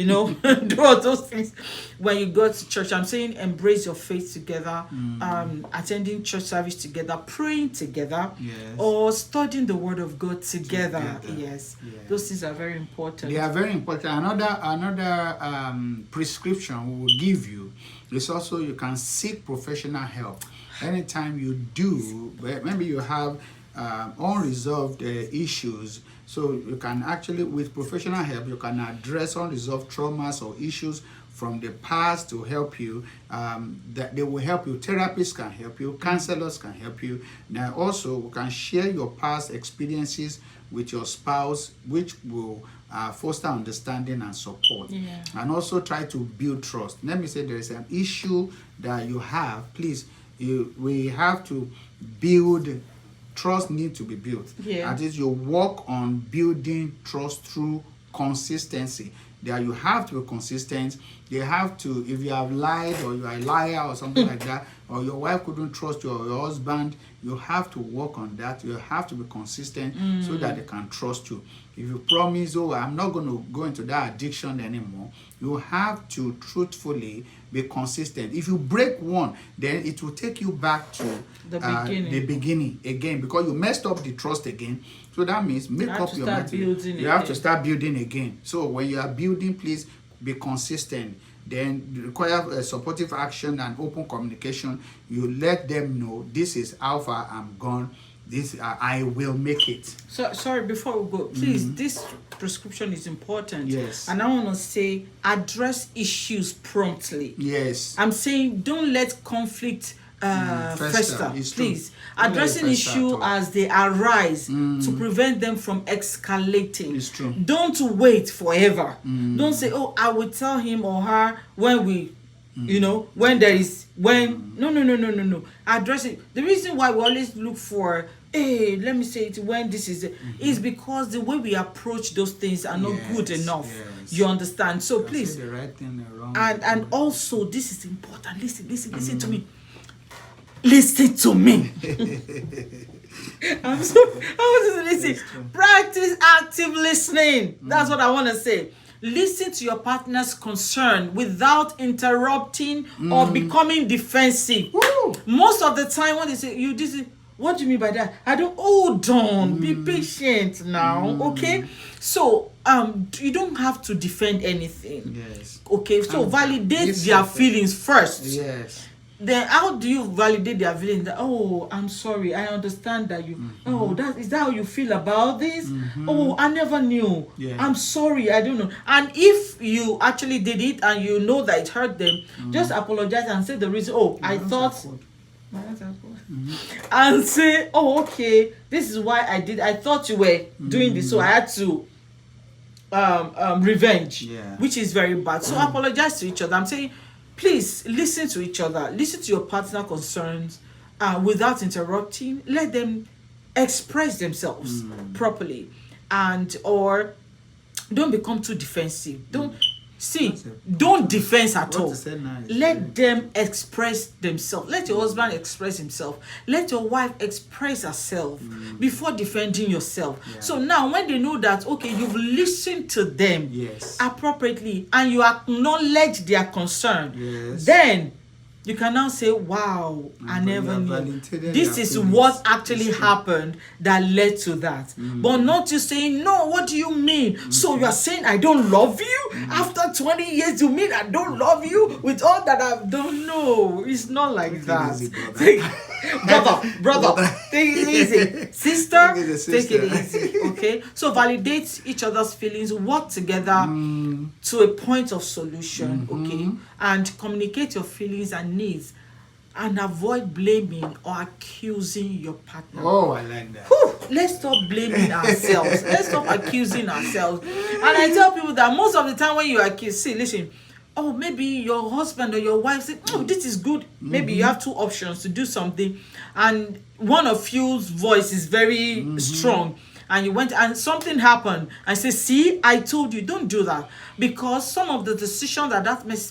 do all those things when you go to church? I'm saying embrace your faith together, attending church service together, praying together, or studying the word of God together. Yes. Those things are very important. They are very important. Another prescription we will give you is also you can seek professional help. Anytime you do, maybe you have unresolved issues, so you can actually, with professional help, you can address unresolved traumas or issues from the past to help you. That they will help you. Therapists can help you. Counselors can help you. Now also, we can share your past experiences with your spouse, which will foster understanding and support. And also try to build trust. Let me say there is an issue that you have. Please, we have to build trust. Need to be built. At least you work on building trust through consistency. That you have to be consistent. You have to, if you have lied or you are a liar or something like that, or your wife couldn't trust your husband, you have to work on that. You have to be consistent so that they can trust you. If you promise, oh, I'm not going to go into that addiction anymore, you have to truthfully be consistent. If you break one, then it will take you back to the beginning again, because you messed up the trust again. So that means make up your mind. You have to start building again. So when you are building, please be consistent. Then require a supportive action and open communication. You let them know, this is how far I'm gone. This I will make it. So sorry, before we go, please, this prescription is important. Yes. And I want to say, address issues promptly. Yes. I'm saying don't let conflict fester. Please, addressing issue as they arise to prevent them from escalating. It's true. Don't wait forever. Don't say, oh, I will tell him or her when we when there is no. Address it. The reason why we always look for, hey, let me say it when this is because the way we approach those things are not good enough. You understand? So please, the right thing, the wrong and also this is important. Listen to me. Listen to me. I want to listen. Practice active listening. That's what I want to say. Listen to your partner's concern without interrupting or becoming defensive. Most of the time when they say, what do you mean by that? I don't, hold on, be patient now, okay? So, you don't have to defend anything. Yes. Okay, so validate their feelings first. Yes. Then how do you validate their feelings? That, oh, I'm sorry, I understand that you, is that how you feel about this? Oh, I never knew. I'm sorry, I don't know. And if you actually did it and you know that it hurt them, just apologize and say the reason. Oh, I thought, and say, oh, okay, this is why I did. I thought you were doing this, so I had to revenge, which is very bad. So apologize to each other. I'm saying, please listen to each other. Listen to your partner concerns without interrupting. Let them express themselves properly, and or don't become too defensive. Don't defense at all. Let them express themselves. Let your husband express himself. Let your wife express herself before defending yourself. So now when they know that, okay, you've listened to them appropriately and you acknowledge their concern, then you can now say, wow, I never knew. This is what actually happened that led to that. But not to say, no, what do you mean? So you are saying I don't love you? After 20 years, you mean I don't love you? With all that I've done? No, it's not like that. Brother, take it easy. Sister, take it easy. Okay? So validate each other's feelings, work together to a point of solution, okay? And communicate your feelings and needs, and avoid blaming or accusing your partner. Oh, I like that. Let's stop blaming ourselves. Let's stop accusing ourselves. And I tell people that most of the time when you accuse, see, listen, oh, maybe your husband or your wife say, oh, this is good. Maybe you have two options to do something, and one of you's voice is very strong, and you went and something happened, I say, see, I told you, don't do that. Because some of the decisions that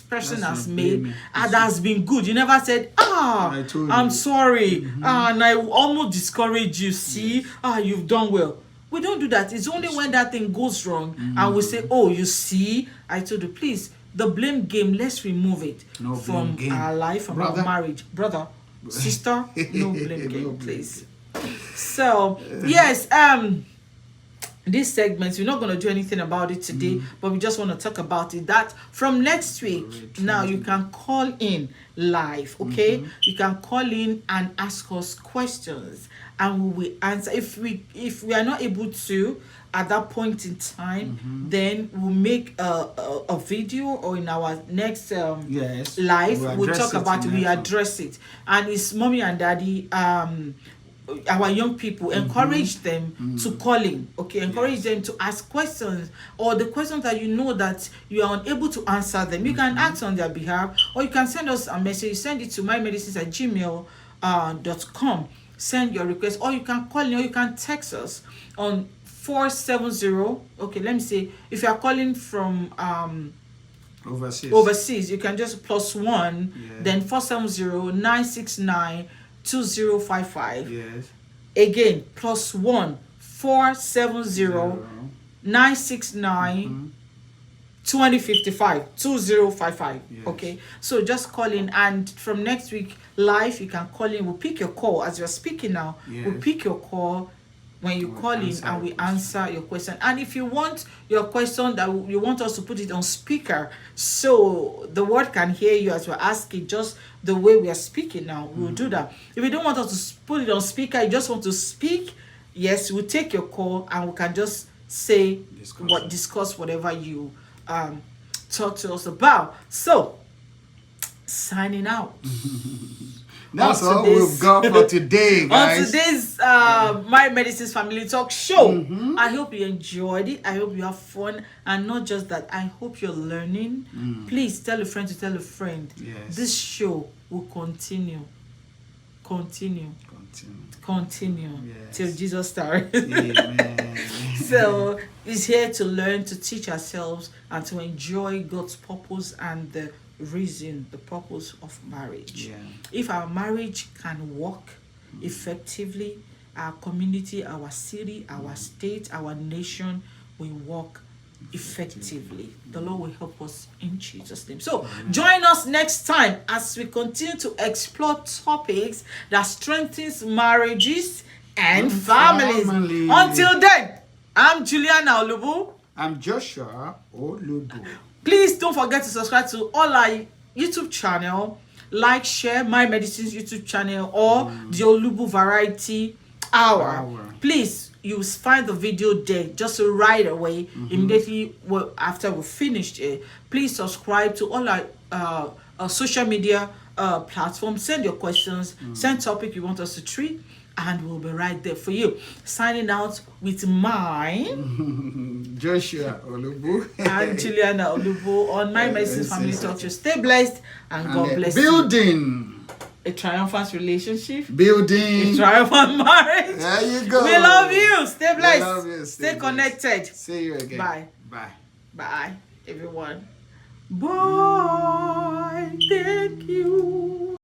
person has made has been good. You never said, I'm sorry, and I almost discourage you. See, you've done well. We don't do that. It's only when that thing goes wrong and we say, oh, you see, I told you. Please, the blame game, let's remove it from our life, from our marriage. Brother, sister, no blame game, please. So, yes, this segment, we're not going to do anything about it today, but we just want to talk about it. That from next week, now you can call in live, okay? You can call in and ask us questions, and we will answer. If we are not able to at that point in time, then we'll make a video, or in our next live, we'll talk about it, we address it. And it's mommy and daddy, our young people, encourage them to call in, okay? Encourage them to ask questions, or the questions that you know that you are unable to answer them. You can ask on their behalf, or you can send us a message. Send it to mymedicines@gmail.com. Send your request, or you can call in, or you can text us on 470. Okay, let me say, if you are calling from overseas, you can just +1, then 470-969-2055. Yes. Again, +1 470-969 2055. Yes. Okay, so just call in, and from next week live, you can call in. We'll pick your call as you're speaking now. We'll pick your call when you call in, and we answer your question. And if you want your question that you want us to put it on speaker, so the word can hear you as we're asking, just the way we are speaking now, we'll do that. If you don't want us to put it on speaker, you just want to speak, yes, we'll take your call, and we can just say discuss whatever you talk to us about. So, signing out. That's all we've got for today, guys. On today's My Medicines Family Talk show. I hope you enjoyed it. I hope you have fun. And not just that, I hope you're learning. Please tell a friend to tell a friend. Yes. This show will continue. Continue. Yes. Till Jesus starts. Amen. So it's here to learn, to teach ourselves, and to enjoy God's purpose and the reason, the purpose of marriage. If our marriage can work effectively, our community, our city, our state, our nation will work effectively. The Lord will help us in Jesus' name. So join us next time as we continue to explore topics that strengthens marriages and families. Until then, I'm Juliana Olubu. I'm Joshua Olubu. Please don't forget to subscribe to all our YouTube channel. Like, share My Medicines YouTube channel, or the Olubu Variety Hour. Please, you will find the video there just right away, immediately after we finished it. Please subscribe to all our social media platforms. Send your questions, send topic you want us to treat, and we'll be right there for you. Signing out with mine, Joshua Olubu and Juliana Olubu on My Medicines Family Talk. Stay blessed, and God bless you. Building a triumphant relationship. Building a triumphant marriage. There you go. We love you. Stay blessed. Love you. Stay connected. See you again. Bye. Bye. Bye, everyone. Bye. Thank you.